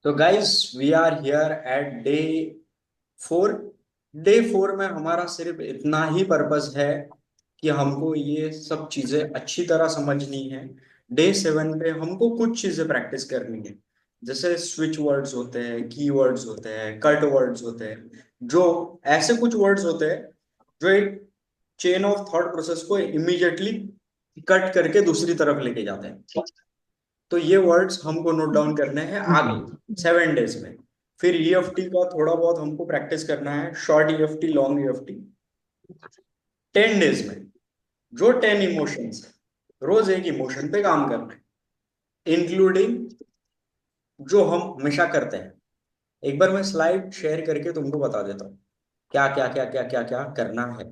तो guys we are here at day 4। Day 4 में हमारा सिर्फ इतना ही पर्पस है कि हमको ये सब चीजें अच्छी तरह समझनी है। डे 7 पे हमको कुछ चीजें प्रैक्टिस करनी है। जैसे स्विच वर्ड्स होते हैं, की वर्ड्स होते हैं, कट वर्ड्स होते हैं। जो ऐसे कुछ वर्ड्स होते हैं जो एक चेन ऑफ थॉट प्रोसेस को इमीडिएटली कट करके दूसरी तरफ लेके जाते हैं। तो ये वर्ड्स हमको नोट डाउन करने हैं आगे 7 डेज में। फिर ईएफटी का थोड़ा बहुत हमको प्रैक्टिस करना है, short EFT, long EFT. 10 days में जो 10 इमोशंस है, रोज एक इमोशन पे काम करना है, इंक्लूडिंग जो हम हमेशा करते हैं। एक बार मैं स्लाइड शेयर करके तुमको बता देता हूँ क्या क्या क्या क्या क्या क्या करना है।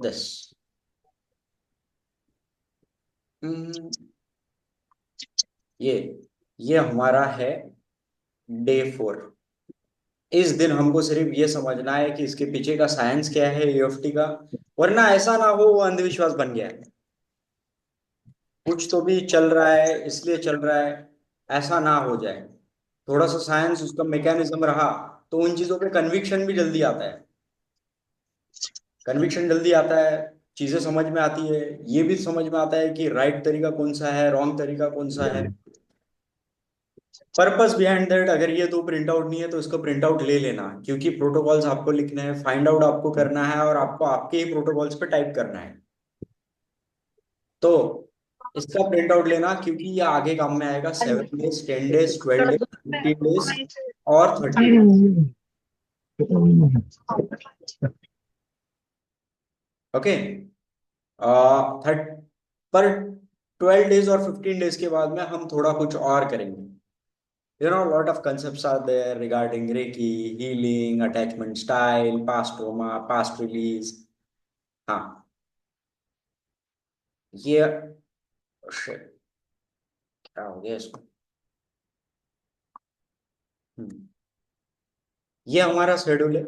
दिस ये ये हमारा है डे 4। इस दिन हमको सिर्फ ये समझना है कि इसके पीछे का साइंस क्या है ईएफटी का। वरना ऐसा ना हो वो अंधविश्वास बन गया है, कुछ तो भी चल रहा है इसलिए चल रहा है, ऐसा ना हो जाए। थोड़ा सा साइंस उसका मैकेनिज्म रहा तो उन चीजों पे कन्विक्शन भी जल्दी आता है। कन्विक्शन जल्दी आता है, चीजें समझ में आती है। ये भी समझ में आता है कि राइट तरीका कौन सा है, रॉन्ग तरीका कौन सा है। पर्पस बिहाइंड दैट, अगर ये दो प्रिंट आउट नहीं है तो इसका प्रिंट आउट ले लेना, क्योंकि प्रोटोकॉल्स आपको लिखने हैं, फाइंड आउट आपको करना है और आपको आपके ही प्रोटोकॉल्स पे टाइप करना है। तो इसका प्रिंट आउट लेना, क्योंकि ये आगे काम में आएगा। 7 डेज, 10 डेज, 12 डेज, 15 डेज और 30 डेज। ओके। थर्ट पर 12 डेज और 15 डेज के बाद में हम थोड़ा कुछ और करेंगे। Lot of concepts are there regarding Reiki, healing, attachment style, past trauma, past release। हाँ, ये shit, क्या हो गया इसको। हम्म, ये हमारा शेड्यूल है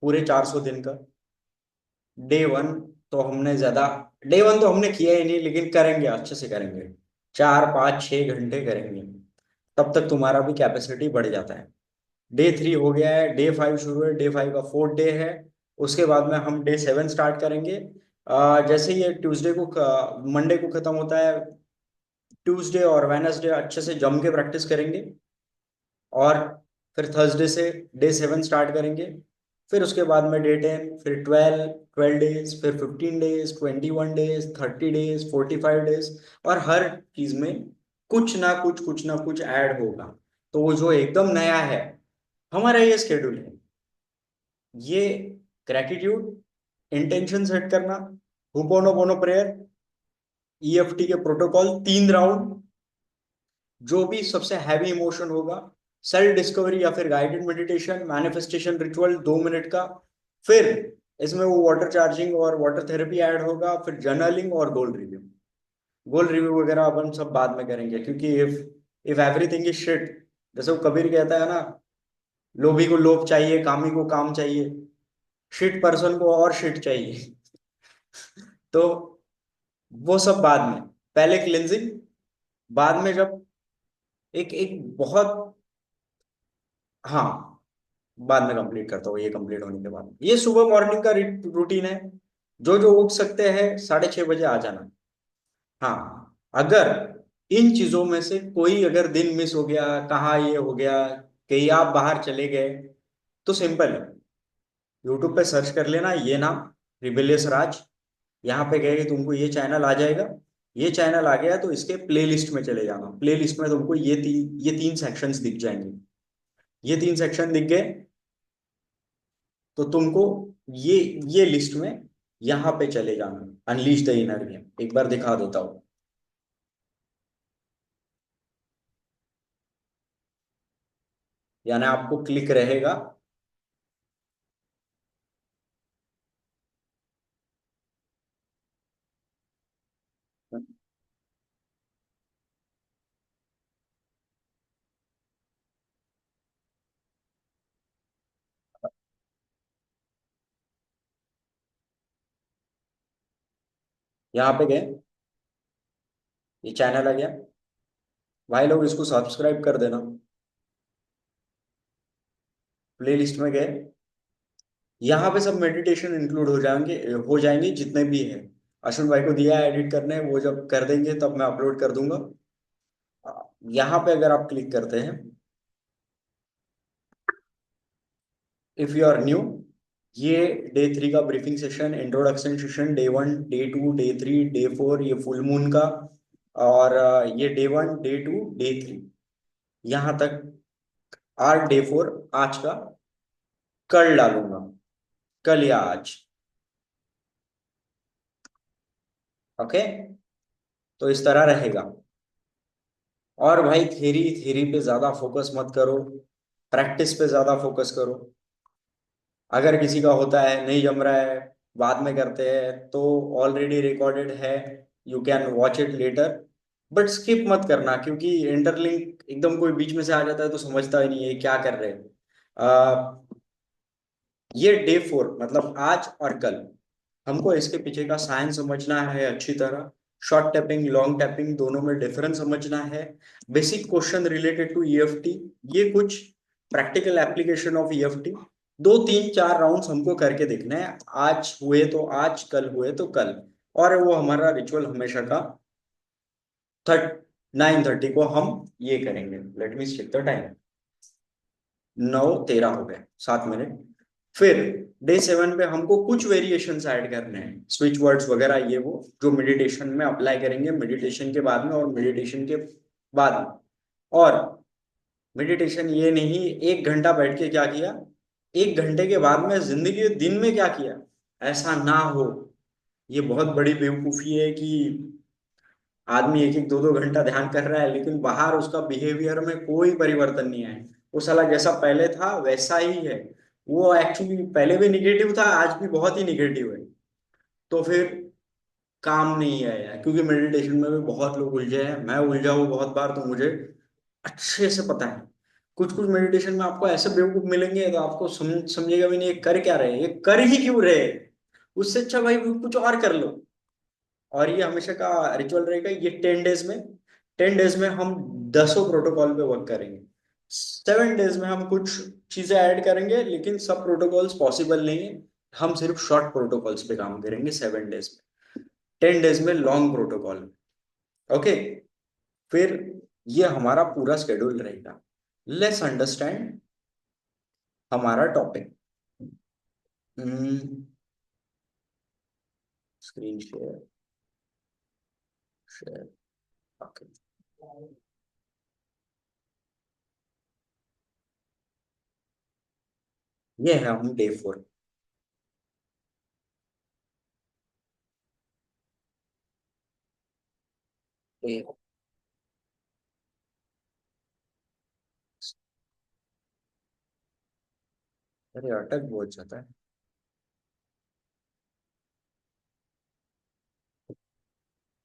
पूरे 400 दिन का। डे 1 तो हमने ज्यादा, डे 1 तो हमने किया ही नहीं, लेकिन करेंगे, अच्छे से करेंगे। 4 5 6 घंटे करेंगे, तब तक तुम्हारा भी कैपेसिटी बढ़ जाता है। डे 3 हो गया है, डे 5 शुरू है, डे 5 का 4th डे है। उसके बाद में हम डे 7 स्टार्ट करेंगे। जैसे ये ट्यूसडे को, मंडे को खत्म होता है, ट्यूसडे और वेनसडे अच्छे से जम के प्रैक्टिस करेंगे। और फिर थर्सडे से डे 7 स्टार्ट करेंगे। फिर उसके बाद में डे 10, फिर 12 डेज, फिर 15 डेज, 21 डेज, 30 डेज, 45 डेज। और हर चीज में कुछ ना कुछ ऐड होगा। तो वो जो एकदम नया है, हमारा ये स्केड्यूल है। ये ग्रेटिट्यूड, इंटेंशन सेट करना, हुपोनोपोनो प्रेयर, ईएफटी के प्रोटोकॉल 3 राउंड, जो भी सबसे हैवी इमोशन होगा, सेल्फ डिस्कवरी या फिर guided meditation, manifestation ritual 2 minute का। फिर इसमें वो वाटर चार्जिंग और वाटर थेरेपी ऐड होगा, फिर जर्नलिंग और गोल रिव्यू। गोल रिव्यू वगैरह अपन सब बाद में करेंगे, क्योंकि if if everything is shit, जैसे वो कबीर कहता है ना, लोभी को लोभ चाहिए, कामी को काम चाहिए, शिट पर्सन को और शिट चाहिए। तो वो सब बाद में, पहले क्लिनजिंग, बाद में जब एक एक बहुत, हाँ, बाद में कंप्लीट करता हूँ। ये कंप्लीट होने के बाद, ये सुबह मॉर्निंग का रूटीन है। जो जो उठ सकते हैं 6:30 बजे आ जाना। हाँ, अगर इन चीजों में से कोई अगर दिन मिस हो गया, कहाँ ये हो गया, कहीं आप बाहर चले गए, तो सिंपल है, यूट्यूब पे सर्च कर लेना ये नाम, रिबेलियस राज। यहाँ पे गए तुमको ये चैनल आ जाएगा। ये चैनल आ गया तो इसके प्लेलिस्ट में चले जाना। प्लेलिस्ट में तुमको ये तीन सेक्शंस दिख जाएंगे। ये 3 सेक्शन दिख गए तो तुमको ये ये लिस्ट में यहाँ पे चले जाना। अनलीश द इनर गेम एक बार दिखा देता हूँ। यानी आपको क्लिक रहेगा। यहाँ पे गए, ये चैनल आ गया भाई, लोग इसको सब्सक्राइब कर देना। प्लेलिस्ट में गए, यहाँ पे सब मेडिटेशन इंक्लूड हो जाएंगे जितने भी हैं। अश्विन भाई को दिया है एडिट करने, वो जब कर देंगे तब मैं अपलोड कर दूंगा। यहाँ पे अगर आप क्लिक करते हैं, इफ यू आर न्यू, ये डे 3 का briefing session, introduction session, day 1, day 2, day 3, day 4, ये फुल मून का। और ये डे 1, डे 2, डे 3, यहाँ तक। आज डे 4 आज का, कल डालूंगा, कल या आज। ओके, तो इस तरह रहेगा। और भाई थेरी थेरी पे ज्यादा फोकस मत करो, प्रैक्टिस पे ज्यादा फोकस करो। अगर किसी का होता है नहीं जम रहा है, बाद में करते हैं, तो ऑलरेडी रिकॉर्डेड है, you can watch it later. But skip मत करना, क्योंकि इंटरलिंक एकदम कोई बीच में से आ जाता है तो समझता ही नहीं है क्या कर रहे हैं। ये डे 4 मतलब आज और कल, हमको इसके पीछे का साइंस समझना है अच्छी तरह। शॉर्ट टैपिंग, लॉन्ग टैपिंग, दोनों में डिफरेंस समझना है। Basic question related to EFT, ये कुछ practical application of EFT, 2 3 4 rounds हमको करके देखना है। आज हुए तो आज, कल हुए तो कल। और वो हमारा रिचुअल हमेशा का 9:30 को हम ये करेंगे। Let me check the time, 9:13 हो गए, 7 मिनट। फिर डे 7 पे हमको कुछ वेरिएशंस ऐड करने हैं, स्विच वर्ड्स वगैरह, ये वो जो मेडिटेशन में अप्लाई करेंगे, मेडिटेशन के बाद में और मेडिटेशन के बाद में। और मेडिटेशन ये नहीं 1 घंटा बैठ के क्या किया, 1 घंटे के बाद में जिंदगी के दिन में क्या किया, ऐसा ना हो। ये बहुत बड़ी बेवकूफी है कि आदमी 1 1 2 2 घंटा ध्यान कर रहा है, लेकिन बाहर उसका बिहेवियर में कोई परिवर्तन नहीं है। वो साला जैसा पहले था वैसा ही है। वो एक्चुअली पहले भी निगेटिव था, आज भी बहुत ही निगेटिव है। तो फिर काम नहीं आया, क्योंकि मेडिटेशन में भी बहुत लोग उलझे हैं, मैं उलझा हूँ बहुत बार, तो मुझे अच्छे से पता है। कुछ कुछ मेडिटेशन में आपको ऐसे बेवकूफ मिलेंगे तो आपको समझेगा भी नहीं ये कर क्या रहे, ये कर ही क्यों रहे। उससे अच्छा भाई कुछ और कर लो। और ये हमेशा का रिचुअल रहेगा, ये 10 डेज में, 10 डेज में हम 10 प्रोटोकॉल पे वर्क करेंगे। 7 डेज में हम कुछ चीजें ऐड करेंगे, लेकिन सब प्रोटोकॉल्स पॉसिबल नहीं है। हम सिर्फ शॉर्ट प्रोटोकॉल्स पे काम करेंगे 7 डेज में। 10 डेज में लॉन्ग प्रोटोकॉल। ओके, फिर ये हमारा पूरा शेड्यूल रहेगा। लेट्स अंडरस्टैंड हमारा topic. Screen share, share. Okay, ये है हम डे 4। अरे अटक बहुत जाता है।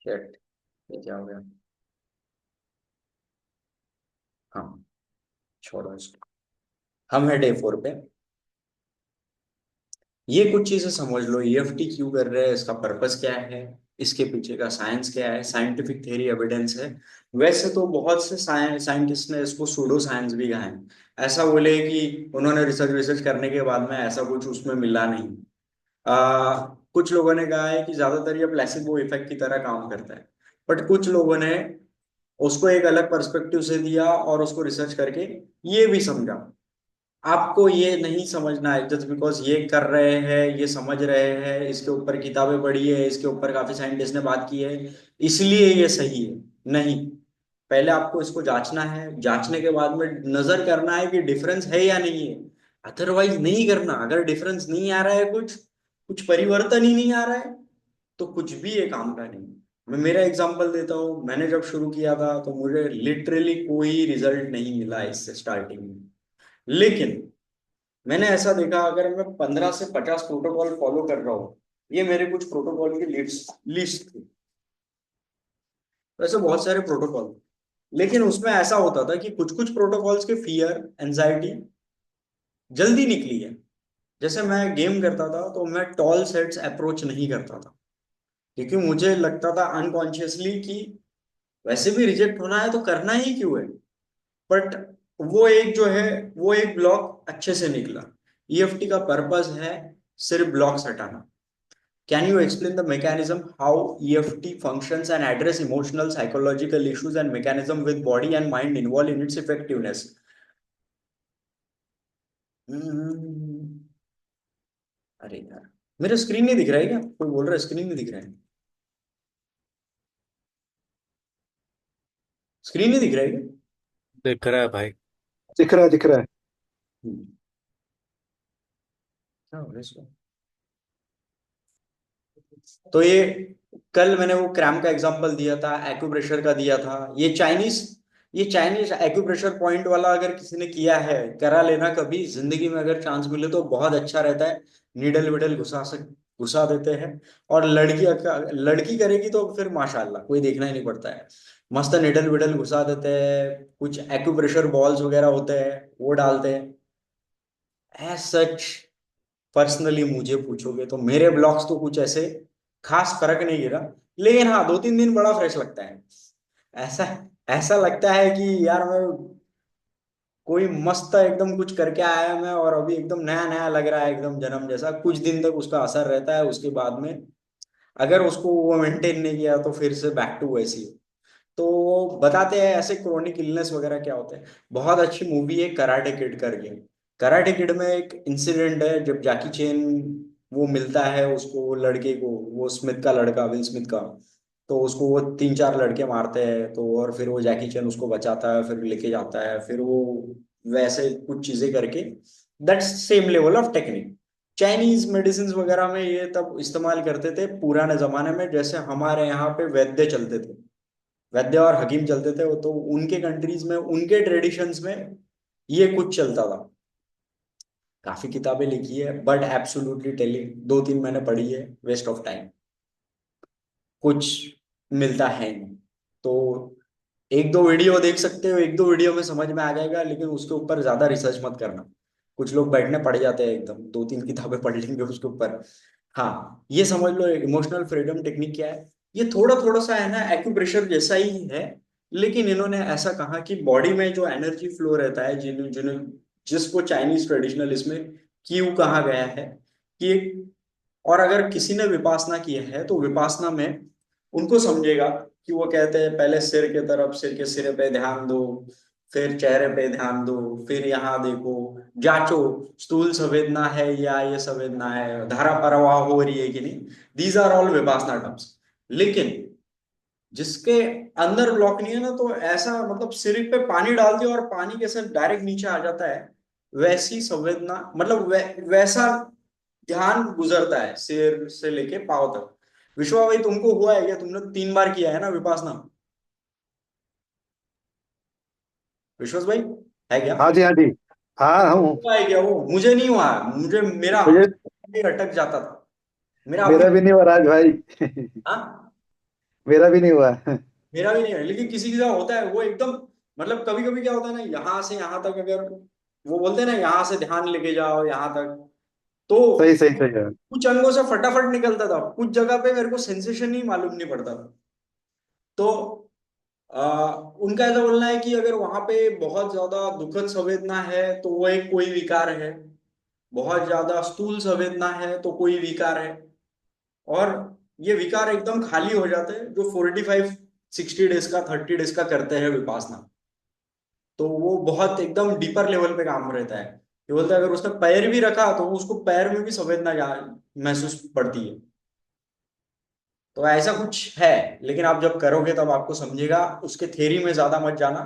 चैट, ये क्या हो गया। हाँ, छोड़ो इसको। हम है डे 4 पे। ये कुछ चीजें समझ लो, ईएफटी क्यों कर रहे हैं, इसका पर्पस क्या है, इसके पीछे का साइंस क्या है, साइंटिफिक थ्योरी एविडेंस है। वैसे तो बहुत से साइंटिस्ट ने इसको सूडो साइंस भी कहा है। ऐसा बोले कि उन्होंने रिसर्च रिसर्च करने के बाद में ऐसा कुछ उसमें मिला नहीं। कुछ लोगों ने कहा है कि ज्यादातर ये प्लेसिबो इफेक्ट की तरह काम करता है। बट कुछ लोगों ने उसको एक अलग पर्सपेक्टिव से दिया और उसको रिसर्च करके ये भी समझा। आपको ये नहीं समझना है जस्ट बिकॉज ये कर रहे हैं, ये समझ रहे हैं, इसके ऊपर किताबें पढ़ी है, इसके ऊपर काफी साइंटिस्ट ने बात की है, इसलिए ये सही है। नहीं, पहले आपको इसको जांचना है, जांचने के बाद में नजर करना है कि डिफरेंस है या नहीं है। अदरवाइज नहीं करना। अगर डिफरेंस नहीं आ रहा है, कुछ कुछ परिवर्तन ही नहीं आ रहा है, तो कुछ भी ये काम का नहीं। मैं मेरा एग्जांपल देता हूँ, मैंने जब शुरू किया था तो मुझे लिटरली कोई रिजल्ट नहीं मिला इससे स्टार्टिंग में। लेकिन मैंने ऐसा देखा, अगर मैं 15 से 50 प्रोटोकॉल फॉलो कर रहा हूँ, ये मेरे कुछ प्रोटोकॉल की लिस्ट लिस्ट थी। वैसे बहुत सारे प्रोटोकॉल, लेकिन उसमें ऐसा होता था कि कुछ कुछ प्रोटोकॉल्स के फियर, एंजाइटी जल्दी निकली है। जैसे मैं गेम करता था तो मैं टॉल सेट्स अप्रोच नहीं करता था, क्योंकि मुझे लगता था अनकॉन्शियसली कि वैसे भी रिजेक्ट होना है तो करना ही क्यों है। बट वो एक जो है, वो एक ब्लॉक अच्छे से निकला। ईएफटी का पर्पस है सिर्फ ब्लॉक्स हटाना। Can you explain the mechanism how EFT functions and address emotional psychological issues and mechanism with body and mind involve in its effectiveness. अरे यार, मेरा स्क्रीन नहीं दिख रहा है क्या? कोई बोल रहा है स्क्रीन नहीं दिख रहा है। स्क्रीन नहीं दिख रहा है क्या? दिख रहा है भाई। दिख रहा है, दिख रहा है। हम्म, क्या हो रहा है इसको? तो ये कल मैंने वो क्रैम का एग्जांपल दिया था, एक्यूप्रेशर का दिया था। ये चाइनीज एक्यूप्रेशर पॉइंट वाला अगर किसी ने किया है, करा लेना कभी जिंदगी में, अगर चांस मिले तो बहुत अच्छा रहता है। नीडल विडल घुसा देते हैं। और लड़की करेगी तो फिर माशाल्लाह कोई देखना ही नहीं पड़ता है। मस्त निडल विडल घुसा देते हैं, कुछ एक्यूप्रेशर बॉल्स वगैरह होते हैं वो डालते हैं। एज सच पर्सनली मुझे पूछोगे तो मेरे ब्लॉग्स तो कुछ ऐसे खास फर्क नहीं गिरा। लेकिन हाँ, 2-3 दिन बड़ा फ्रेश लगता है। ऐसा ऐसा लगता है कि यार मैं कोई मस्त एकदम कुछ करके आया मैं, और अभी एकदम नया नया लग रहा है, एकदम जन्म जैसा। कुछ दिन तक उसका असर रहता है, उसके बाद में अगर उसको वो मेंटेन नहीं किया तो फिर से बैक टू वैसी। तो बताते हैं ऐसे क्रोनिक इलनेस वगैरह क्या होते हैं। बहुत अच्छी मूवी है कराटे किड करके। कराटे किड में एक इंसिडेंट है जब जैकी चेन वो मिलता है उसको, वो लड़के को, वो स्मिथ का लड़का, विल स्मिथ का। तो उसको वो 3-4 लड़के मारते हैं, तो और फिर वो जैकी चेन उसको बचाता है, फिर लेके जाता है, फिर वो वैसे कुछ चीजें करके। That's same level of technique. Chinese medicine वगैरह में ये तब इस्तेमाल करते थे पुराने जमाने में, जैसे हमारे यहाँ पे वैद्य चलते थे, वैद्य और हकीम चलते थे। तो उनके कंट्रीज में, उनके ट्रेडिशंस में ये कुछ चलता था। काफी किताबें लिखी है, बट एब्सोल्युटली टेलिंग 2-3 मैंने पढ़ी है, वेस्ट ऑफ टाइम। कुछ मिलता है नहीं। तो एक दो वीडियो देख सकते हो, एक दो वीडियो में समझ में आ जाएगा, लेकिन उसके ऊपर ज्यादा रिसर्च मत करना। कुछ लोग बैठने पड़ जाते हैं, एकदम 2-3 किताबें पढ़ लेंगे उसके ऊपर। हाँ, ये समझ लो इमोशनल फ्रीडम टेक्निक क्या है। ये थोड़ा थोड़ा सा है ना एक्यूप्रेशर जैसा ही है। लेकिन इन्होंने ऐसा कहा कि बॉडी में जो एनर्जी फ्लो रहता है, जिन जिन जिसको चाइनीज ट्रेडिशनल इसमें क्यू कहा गया है कि और अगर किसी ने विपासना किया है तो विपासना में उनको समझेगा कि वो कहते हैं पहले सिर के तरफ, सिर के सिरे पे ध्यान दो, फिर चेहरे पे ध्यान दो, फिर यहाँ देखो, जांचो स्थूल संवेदना है या ये संवेदना है, धारा प्रवाह हो रही है कि नहीं। These are all Vipassana terms. लेकिन जिसके अंदर ब्लॉक नहीं है ना, तो ऐसा मतलब सिर पे पानी डाल दिया और पानी कैसे डायरेक्ट नीचे आ जाता है, वैसी संवेदना, मतलब वैसा ध्यान गुजरता है सिर से लेके पांव तक। विश्वा भाई, तुमको हुआ है क्या? तुमने 3 बार किया है ना विपासना? विश्वास भाई, है क्या? हाँ जी, हाँ जी। हाँ हूँ। हुआ है क्या? वो मुझे नहीं हुआ। मुझे मेरा मुझे हमेशा अटक जाता था। मेरा अभी। मेरा भी नहीं हुआ राज भाई। हाँ, मेरा भी नहीं हुआ। मेरा भी नहीं है, लेकिन किसी किसी का होता है वो एकदम। मतलब कभी कभी क्या होता है ना, यहाँ से यहाँ तक अगर वो बोलते हैं ना, यहाँ से ध्यान लेके जाओ यहाँ तक, तो सही सही सही है। कुछ अंगों से फटाफट निकलता था, कुछ जगह पे मेरे को सेंसेशन ही मालूम नहीं पड़ता था। तो उनका ऐसा बोलना है कि अगर वहां पे बहुत ज्यादा दुखद संवेदना है तो वो एक कोई विकार है, बहुत ज्यादा स्थूल संवेदना है तो कोई विकार है। और ये विकार एकदम खाली हो जाते हैं जो 45-60 डेज का, 30 डेज का करते हैं विपासना। तो वो बहुत एकदम डीपर लेवल पे काम रहता है। ये बोलते हैं अगर उसने पैर भी रखा तो उसको पैर में भी संवेदना महसूस पड़ती है। तो ऐसा कुछ है। लेकिन आप जब करोगे तब आपको समझेगा, उसके थ्योरी में ज्यादा मत जाना।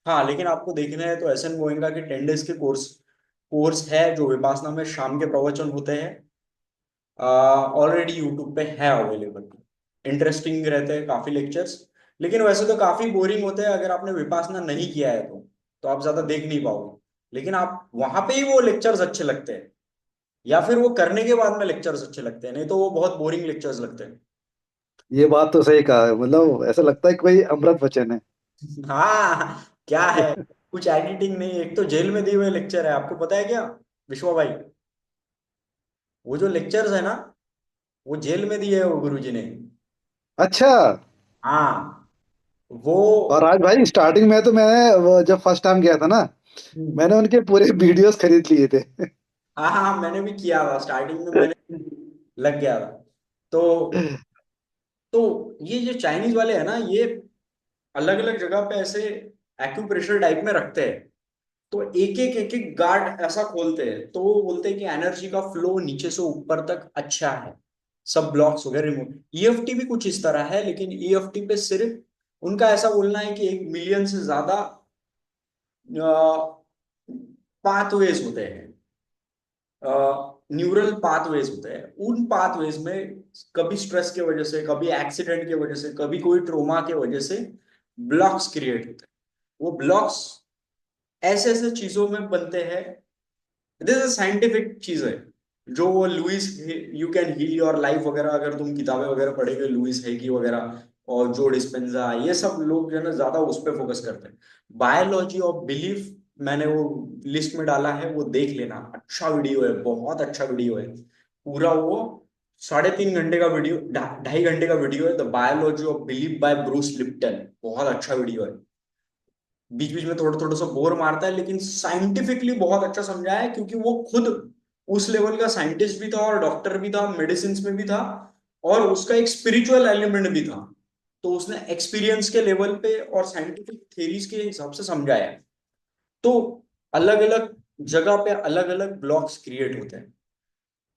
हाँ, लेकिन आपको देखना है तो एस एन गोएंका के 10 डेज के कोर्स कोर्स है जो विपासना में शाम के प्रवचन होते हैं। ऑलरेडी यूट्यूब पे है अवेलेबल। इंटरेस्टिंग रहते हैं काफी लेक्चर्स। लेकिन वैसे तो काफी बोरिंग होते हैं अगर आपने विपासना नहीं किया है तो आप ज्यादा देख नहीं पाओगे। लेकिन आप वहां पे ही वो लेक्चर्स अच्छे लगते हैं, या फिर वो करने के बाद में लेक्चर्स अच्छे लगते हैं, नहीं तो वो बहुत बोरिंग लेक्चर्स लगते हैं। ये बात तो सही कहा है। मतलब ऐसा लगता है कि कोई अमृत वचन है। हाँ, क्या है, कुछ एडिटिंग नहीं। एक तो जेल में दिए हुए लेक्चर है, आपको पता है क्या विश्वा भाई? वो जो लेक्चर्स है ना, वो जेल में दिए है वो गुरुजी ने। अच्छा। हाँ, वो और आज भाई स्टार्टिंग में तो मैं, वो जब फर्स्ट टाइम गया था ना, मैंने उनके पूरे वीडियोस खरीद लिए थे। हाँ हाँ हाँ, मैंने भी किया था स्टार्टिंग में, मैंने लग गया था। तो ये जो चाइनीज वाले हैं ना, ये अलग अलग जगह पे ऐसे एक्यूप्रेशर टाइप में रखते हैं। तो एक एक गार्ड ऐसा खोलते हैं, तो वो बोलते हैं कि एनर्जी का फ्लो नीचे से ऊपर तक अच्छा है, सब ब्लॉक्स वगैरह रिमूव। ईएफटी भी कुछ इस तरह है, लेकिन ईएफटी पे सिर्फ उनका ऐसा बोलना है कि 1 मिलियन से ज्यादा पाथवेज होते हैं, न्यूरल पाथवेज होते हैं। उन पाथवेज में कभी स्ट्रेस की वजह से, कभी एक्सीडेंट की वजह से, कभी कोई ट्रोमा की वजह से ब्लॉक्स क्रिएट होते हैं। वो ब्लॉक्स ऐसे ऐसे चीजों में बनते हैं। दिस इज साइंटिफिक चीज है। जो वो Louise, you can heal your life वगैरह, अगर तुम किताबें वगैरह पढ़ेगे, लुइस हैगी वगैरह और जो डिस्पेंजा, ये सब लोग जो है ना ज्यादा उस पर फोकस करते हैं। बायोलॉजी ऑफ बिलीफ मैंने वो लिस्ट में डाला है, वो देख लेना, अच्छा वीडियो है, बहुत अच्छा वीडियो है। पूरा वो 3.5 घंटे का वीडियो, 2.5 घंटे का वीडियो है, the biology of belief bye Bruce Lipton. बहुत अच्छा वीडियो है। बीच बीच में थोड़ा थोड़ा सा बोर मारता है, लेकिन साइंटिफिकली बहुत अच्छा समझाया है, क्योंकि वो खुद उस लेवल का साइंटिस्ट भी था और डॉक्टर भी था, मेडिसिन में भी था, और उसका एक स्पिरिचुअल एलिमेंट भी था। तो उसने एक्सपीरियंस के लेवल पे और साइंटिफिक थेरीज के हिसाब से समझाया है। तो अलग अलग जगह पे अलग अलग ब्लॉक्स क्रिएट होते हैं।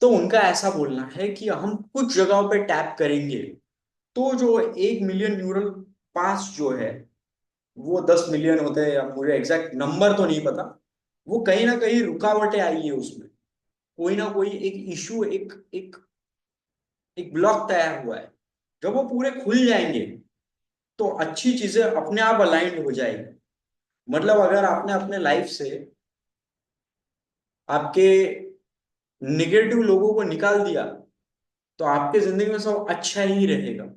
तो उनका ऐसा बोलना है कि हम कुछ जगहों पे टैप करेंगे, तो जो 1 मिलियन न्यूरल पास जो है, वो 10 मिलियन होते हैं, या मुझे एग्जैक्ट नंबर तो नहीं पता, वो कहीं ना कहीं रुकावटें आई है उसमें। कोई ना कोई एक इशू, एक एक एक ब्लॉक तैयार हुआ है। जब वो पूरे खुल जाएंगे, तो अच्छी चीजें अपने आप अलाइंड हो जाएगी। मतलब अगर आपने अपने लाइफ से आपके निगेटिव लोगों को निकाल दिया, तो आपके जिंदगी में सब अच्छा ही रहेगा।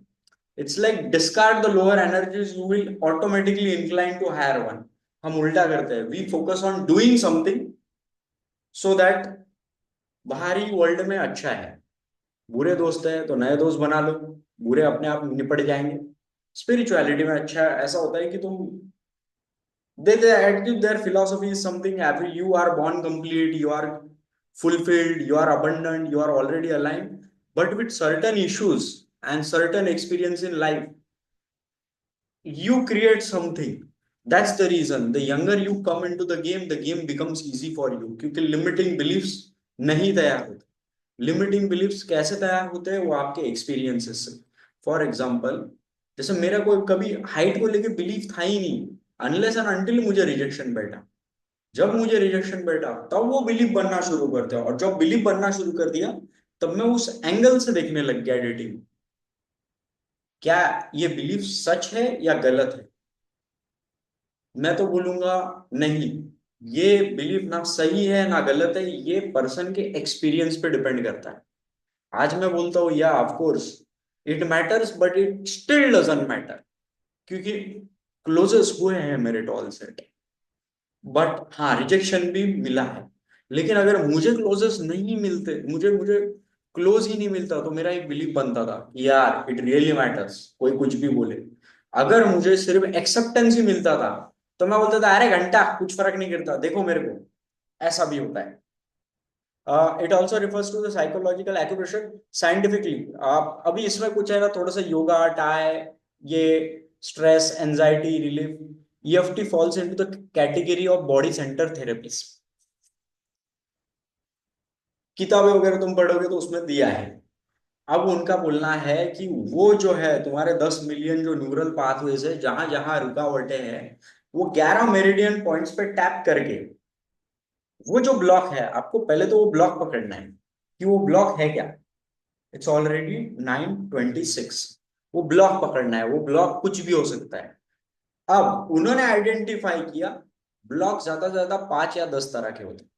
It's like discard the lower energies, you will automatically incline to higher one. हम उल्टा करते हैं, we focus on doing something so that बाहरी वर्ल्ड में अच्छा है। बुरे दोस्त हैं तो नए दोस्त बना लो, बुरे अपने आप निपट जाएंगे। स्पिरिचुअलिटी में अच्छा ऐसा होता है कि तुम, their attitude, their philosophy is something every, you are born complete, you are fulfilled, you are abundant, you are already aligned. But with certain issues and certain experience in life, you create something. That's the reason the younger you come into the game becomes easy for you, क्योंकि limiting beliefs नहीं तैयार होते। Limiting beliefs कैसे तैयार होते हैं, वो आपके एक्सपीरियंसेस से। फॉर एग्जाम्पल, जैसे मेरा कोई कभी हाइट को लेके बिलीफ था ही नहीं, अनलेस एंड अनटिल मुझे रिजेक्शन बैठा। जब मुझे रिजेक्शन बैठा, तब वो बिलीफ बनना शुरू करते हैं, और जब बिलीफ बनना शुरू कर दिया, तब मैं उस एंगल से देखने लग गया डेटिंग। क्या ये बिलीफ सच है या गलत है? मैं तो बोलूंगा नहीं, ये बिलीफ ना सही है ना गलत है, ये पर्सन के एक्सपीरियंस पे डिपेंड करता है। आज मैं बोलता हूँ या of course it matters, but it still doesn't matter, क्योंकि क्लोजेस्ट हुए हैं मेरे टॉल सेट। बट हाँ, रिजेक्शन भी मिला है। लेकिन अगर मुझे क्लोजेस्ट नहीं मिलते, मुझे मुझे क्लोज ही नहीं मिलता, तो मेरा एक बिलीफ बनता था कि यार इट रियली मैटर्स, कोई कुछ भी बोले। अगर मुझे सिर्फ एक्सेप्टेंस ही मिलता था, तो मैं बोलता था अरे घंटा कुछ फर्क नहीं करता, देखो मेरे को। ऐसा भी होता है। It also refers to the psychological acupressure scientifically. आप अभी इसमें कुछ है ना, थोड़ा सा योगा टाई, ये stress anxiety relief, EFT falls into the category of body centre therapies. किताबें वगैरह तुम पढ़ोगे तो उसमें दिया है। अब उनका बोलना है कि वो जो है तुम्हारे 10 मिलियन जो न्यूरल पाथवेज है, जहां जहां रुकावटें हैं, वो 11 मेरिडियन पॉइंट्स पे टैप करके, वो जो ब्लॉक है, आपको पहले तो वो ब्लॉक पकड़ना है कि वो ब्लॉक है क्या। It's already 9:26। वो ब्लॉक पकड़ना है, वो ब्लॉक कुछ भी हो सकता है। अब उन्होंने आइडेंटिफाई किया, ब्लॉक ज्यादा से ज्यादा 5 या 10 तरह के होते हैं।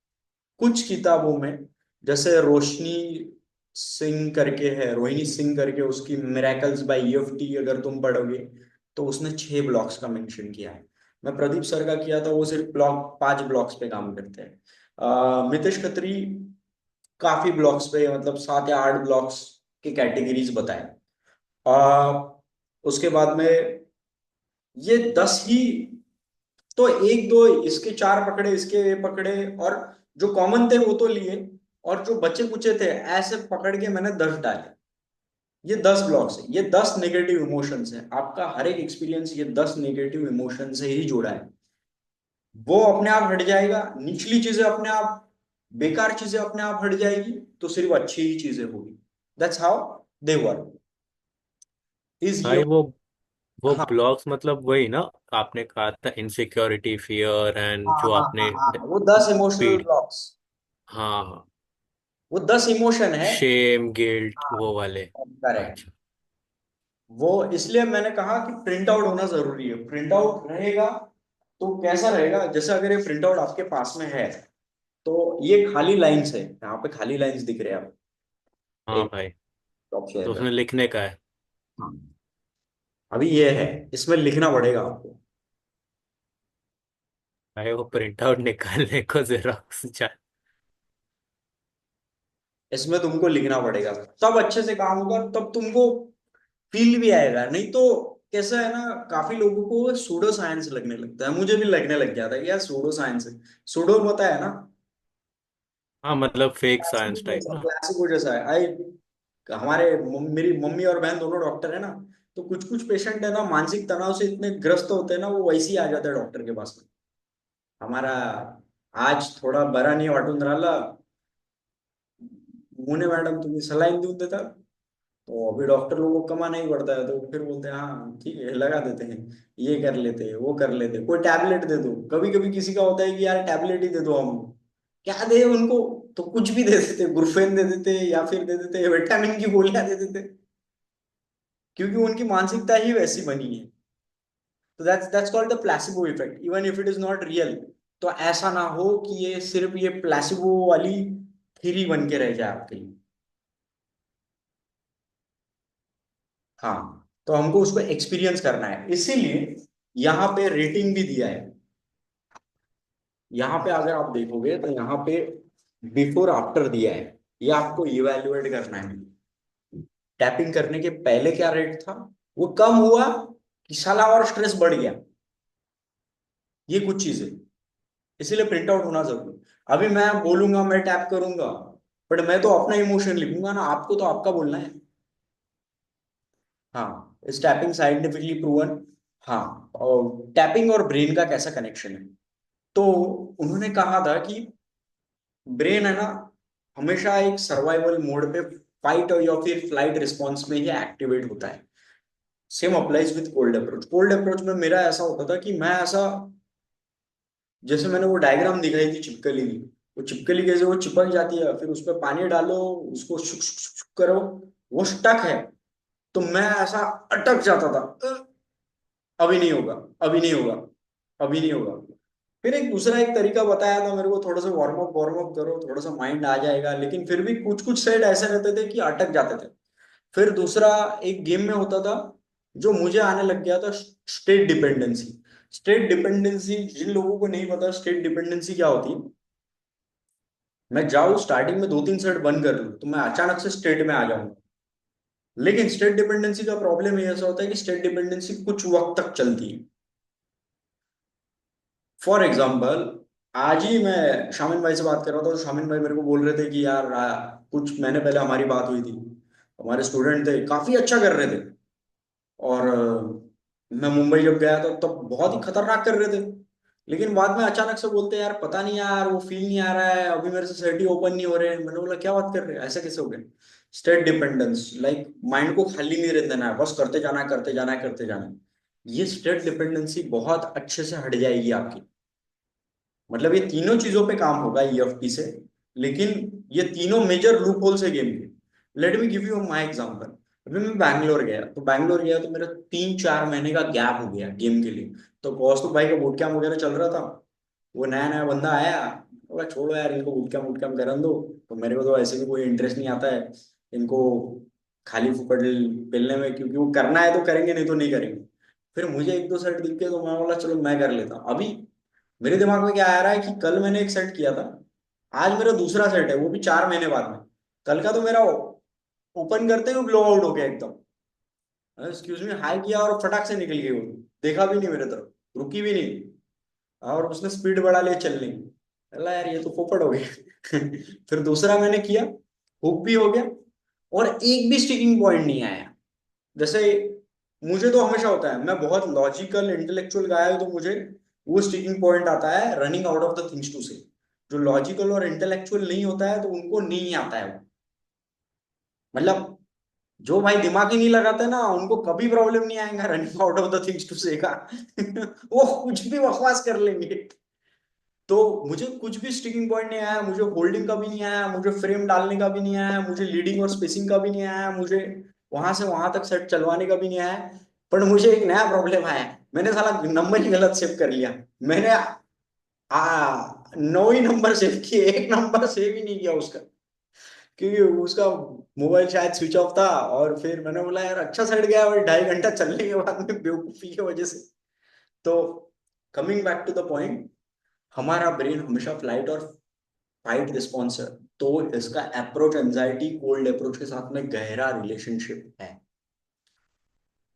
कुछ किताबों में, जैसे रोशनी सिंह करके है, रोहिणी सिंह करके, उसकी मिरेकल्स बाय ईएफटी अगर तुम पढ़ोगे, तो उसने 6 ब्लॉक्स का मेंशन किया है। मैं प्रदीप सर का किया था, वो सिर्फ ब्लॉक 5 ब्लॉक्स पे काम करते हैं। मितेश खत्री काफी ब्लॉक्स पे, मतलब 7 या 8 ब्लॉक्स की कैटेगरीज बताए। आ, उसके बाद में ये 10 ही, तो एक दो इसके चार पकड़े, इसके ये पकड़े, और जो कॉमन थे वो तो लिए, और जो बचे कुचे थे ऐसे पकड़ के मैंने 10 डाले। ये 10 ब्लॉक्स है, ये 10 नेगेटिव इमोशंस है। आपका हर एक एक्सपीरियंस ये 10 नेगेटिव इमोशन से ही जुड़ा है। वो अपने आप हट जाएगा, निचली चीजें अपने आप, बेकार चीजें अपने आप हट जाएगी, तो सिर्फ अच्छी ही चीजें होगी। That's how they work. Is ये। भाई वो हाँ ब्लॉग्स मतलब वही ना, आपने कहा था इनसिक्योरिटी, फियर एंड हाँ जो हाँ हाँ आपने हाँ, वो 10 इमोशनल फीड। ब्लॉक्स, हाँ हाँ। वो 10 इमोशन है। शेम, गिल्ट, हाँ, वो वाले। करेक्ट। अच्छा। वो इसलिए मैंने कहा कि प्रिंट आउट होना जरूरी है। प्रिंट आउट रहेगा तो कैसा रहेगा, जैसे अगर ये प्रिंट आउट आपके पास में है, तो ये खाली लाइंस है, यहाँ पे खाली लाइंस दिख रहे हैं आप। हाँ एक भाई। टॉप शेयर तो कर। उसमें लिखने का है। हाँ, अभी ये है, इसमें लिखना पड़ेगा आपको। भाई वो प्रिंट आउट निकालने को जेरोक्स चाहिए। इसमें तुमको लिखना पड़ेगा, तब अच्छे से काम होगा, तब तुमको फील भी आएगा। नहीं तो कैसा है ना, काफी लोगों को सूडो साइंस लगने लगता है, मुझे भी लगने लग गया था कि यार सूडो साइंस है। सूडो पता है ना, हाँ मतलब फेक प्लेसिबो साइंस टाइप जैसा, ना। प्लेसिबो जैसा है। आई, हमारे मेरी मम्मी और बहन दोनों डॉक्टर है ना, तो कुछ कुछ पेशेंट है ना मानसिक तनाव से इतने ग्रस्त होते हैं ना, वो वैसे ही आ जाते हैं डॉक्टर के पास में। हमारा आज थोडा बरा नाही वाटून राहिला, मुने मैडम तुम्ही सलाइन देऊन देता। तो अभी डॉक्टर लोगों को कमाना ही पड़ता है, तो फिर बोलते हैं हाँ ठीक है लगा देते हैं, ये कर लेते हैं वो कर लेते हैं, कोई टैबलेट दे दो। कभी कभी किसी का होता है कि यार टैबलेट ही दे दो हम, क्या दे उनको, तो कुछ भी दे देते, गुरफेन दे देते या फिर दे देते विटामिन की गोलियां दे देते, क्योंकि उनकी मानसिकता ही वैसी बनी है। तो that's called the placebo effect, even if it is not real. तो ऐसा ना हो कि ये सिर्फ ये प्लेसिबो वाली थ्योरी बन के रह जाए आपके लिए। हाँ, तो हमको उसको एक्सपीरियंस करना है, इसीलिए यहाँ पे रेटिंग भी दिया है। यहाँ पे अगर आप देखोगे तो यहाँ पे बिफोर आफ्टर दिया है, ये आपको इवेल्युएट करना है। टैपिंग करने के पहले क्या रेट था, वो कम हुआ कि साला और स्ट्रेस बढ़ गया, ये कुछ चीजें, इसीलिए प्रिंट आउट होना जरूरी। अभी मैं बोलूंगा, मैं टैप करूंगा, बट मैं तो अपना इमोशन लिखूंगा ना, आपको तो आपका बोलना है। हाँ, इस टैपिंग साइंटिफिकली प्रूवन। हाँ, और टैपिंग और ब्रेन का कैसा कनेक्शन है, तो उन्होंने कहा था कि ब्रेन है ना हमेशा एक सर्वाइवल मोड पे, फाइट और या फिर फ्लाइट रिस्पॉन्स में ही एक्टिवेट होता है। Same applies with cold approach. Cold approach में मेरा ऐसा होता था कि मैं ऐसा, जैसे मैंने वो डायग्राम दिखाई थी छिपकली की, वो छिपकली कैसे वो चिपक जाती है, फिर उस पर पानी डालो, उसको शुक शुक शुक शुक करो, वो स्टक है, तो मैं ऐसा अटक जाता था। अभी नहीं होगा, अभी नहीं होगा, अभी नहीं होगा। फिर एक दूसरा एक तरीका बताया था मेरे को, थोड़ा सा वार्म अप करो, थोड़ा सा माइंड आ जाएगा, लेकिन फिर भी कुछ कुछ सेट ऐसे रहते थे कि अटक जाते थे। फिर दूसरा एक गेम में होता था जो मुझे आने लग गया था, स्टेट डिपेंडेंसी। स्टेट डिपेंडेंसी, जिन लोगों को नहीं पता स्टेट डिपेंडेंसी क्या होती है, मैं जाऊँ स्टार्टिंग में 2-3 सेट बंद कर लूँ तो मैं अचानक से स्टेट में आ जाऊंगा। लेकिन स्टेट डिपेंडेंसी का प्रॉब्लम ये ऐसा होता है कि स्टेट डिपेंडेंसी कुछ वक्त तक चलती है। फॉर एग्जाम्पल, आज ही मैं शामिन भाई से बात कर रहा था, तो शामिन भाई मेरे को बोल रहे थे कि यार कुछ महीने पहले हमारी बात हुई थी, हमारे स्टूडेंट थे काफी अच्छा कर रहे थे, और मैं मुंबई जब गया था तब बहुत ही खतरनाक कर रहे थे, लेकिन बाद में अचानक से बोलते हैं यार पता नहीं यार वो फील नहीं आ रहा है, अभी मेरे से सेट ही ओपन नहीं हो रहे हैं। मैंने बोला क्या बात कर रहे हैं, ऐसा कैसे हो गया। स्टेट डिपेंडेंस, लाइक माइंड को खाली नहीं रहने देना है, बस करते जाना है करते जाना है करते जाना है। ये स्टेट डिपेंडेंसी बहुत अच्छे से हट जाएगी आपकी। मतलब ये तीनों चीजों पे काम होगा ईएफटी से, लेकिन ये तीनों मेजर लूप होल्स है गेम के। Let me give you my example. अभी मैं बैंगलोर गया, तो बैंगलोर गया तो मेरा 3-4 महीने का गैप हो गया गेम के लिए। तो कौस्तुभ भाई का बूट कैंप वगैरह चल रहा था, वो नया नया बंदा आया, बोला छोड़ो यार इनको बूट कैंप करने दो, तो मेरे को तो ऐसे भी कोई इंटरेस्ट नहीं आता है इनको खाली फुकट पेलने में, क्योंकि वो करना है तो करेंगे, नहीं तो नहीं करेंगे। फिर मुझे एक दो सेट दिख गए तो मैं बोला चलो मैं कर लेता हूँ। अभी मेरे दिमाग में क्या आ रहा है कि कल मैंने एक सेट किया था, आज मेरा दूसरा सेट है, वो भी 4 महीने बाद में। कल का तो मेरा ओपन करते ही ब्लो आउट हो गया एकदम, एक्सक्यूज मी हाई किया और फटाक से निकल गई वो। देखा भी नहीं मेरे तरफ, रुकी भी नहीं, और उसने स्पीड बढ़ा लिया चलने की। अल्लाह यार ये तो पोपट हो गया। फिर दूसरा मैंने किया, हुक भी हो गया, और एक भी स्टिकिंग पॉइंट नहीं आया। जैसे मुझे तो हमेशा होता है, मैं बहुत लॉजिकल इंटेलेक्चुअल गाया हूं, तो मुझे वो स्टिकिंग पॉइंट आता है running out of the things to say. जो लॉजिकल और इंटेलेक्चुअल नहीं होता है तो उनको नहीं आता है वो। मतलब जो भाई दिमाग ही नहीं लगाते ना, उनको कभी प्रॉब्लम नहीं आएगा running out of the things to say का। वो कुछ भी बकवास कर लेंगे। तो मुझे कुछ भी स्टिकिंग पॉइंट नहीं आया, मुझे होल्डिंग का भी नहीं आया, मुझे फ्रेम डालने का भी नहीं आया, मुझे लीडिंग और स्पेसिंग का भी नहीं आया, मुझे वहां से वहां तक सेट चलवाने का भी नहीं आया। पर मुझे एक नया प्रॉब्लम आया, मैंने साला नंबर ही गलत सेव कर लिया। मैंने 9 ही नंबर सेव किए, एक नंबर सेव ही नहीं किया उसका, क्योंकि उसका मोबाइल शायद स्विच ऑफ था। और फिर मैंने बोला यार अच्छा सेट गया, और 2.5 घंटा चलने के बाद में बेवकूफी की वजह से। तो coming back to the point, हमारा ब्रेन हमेशा फ्लाइट और फाइट रिस्पॉन्स है। तो इसका अप्रोच एंजाइटी कोल्ड अप्रोच के साथ में गहरा रिलेशनशिप है।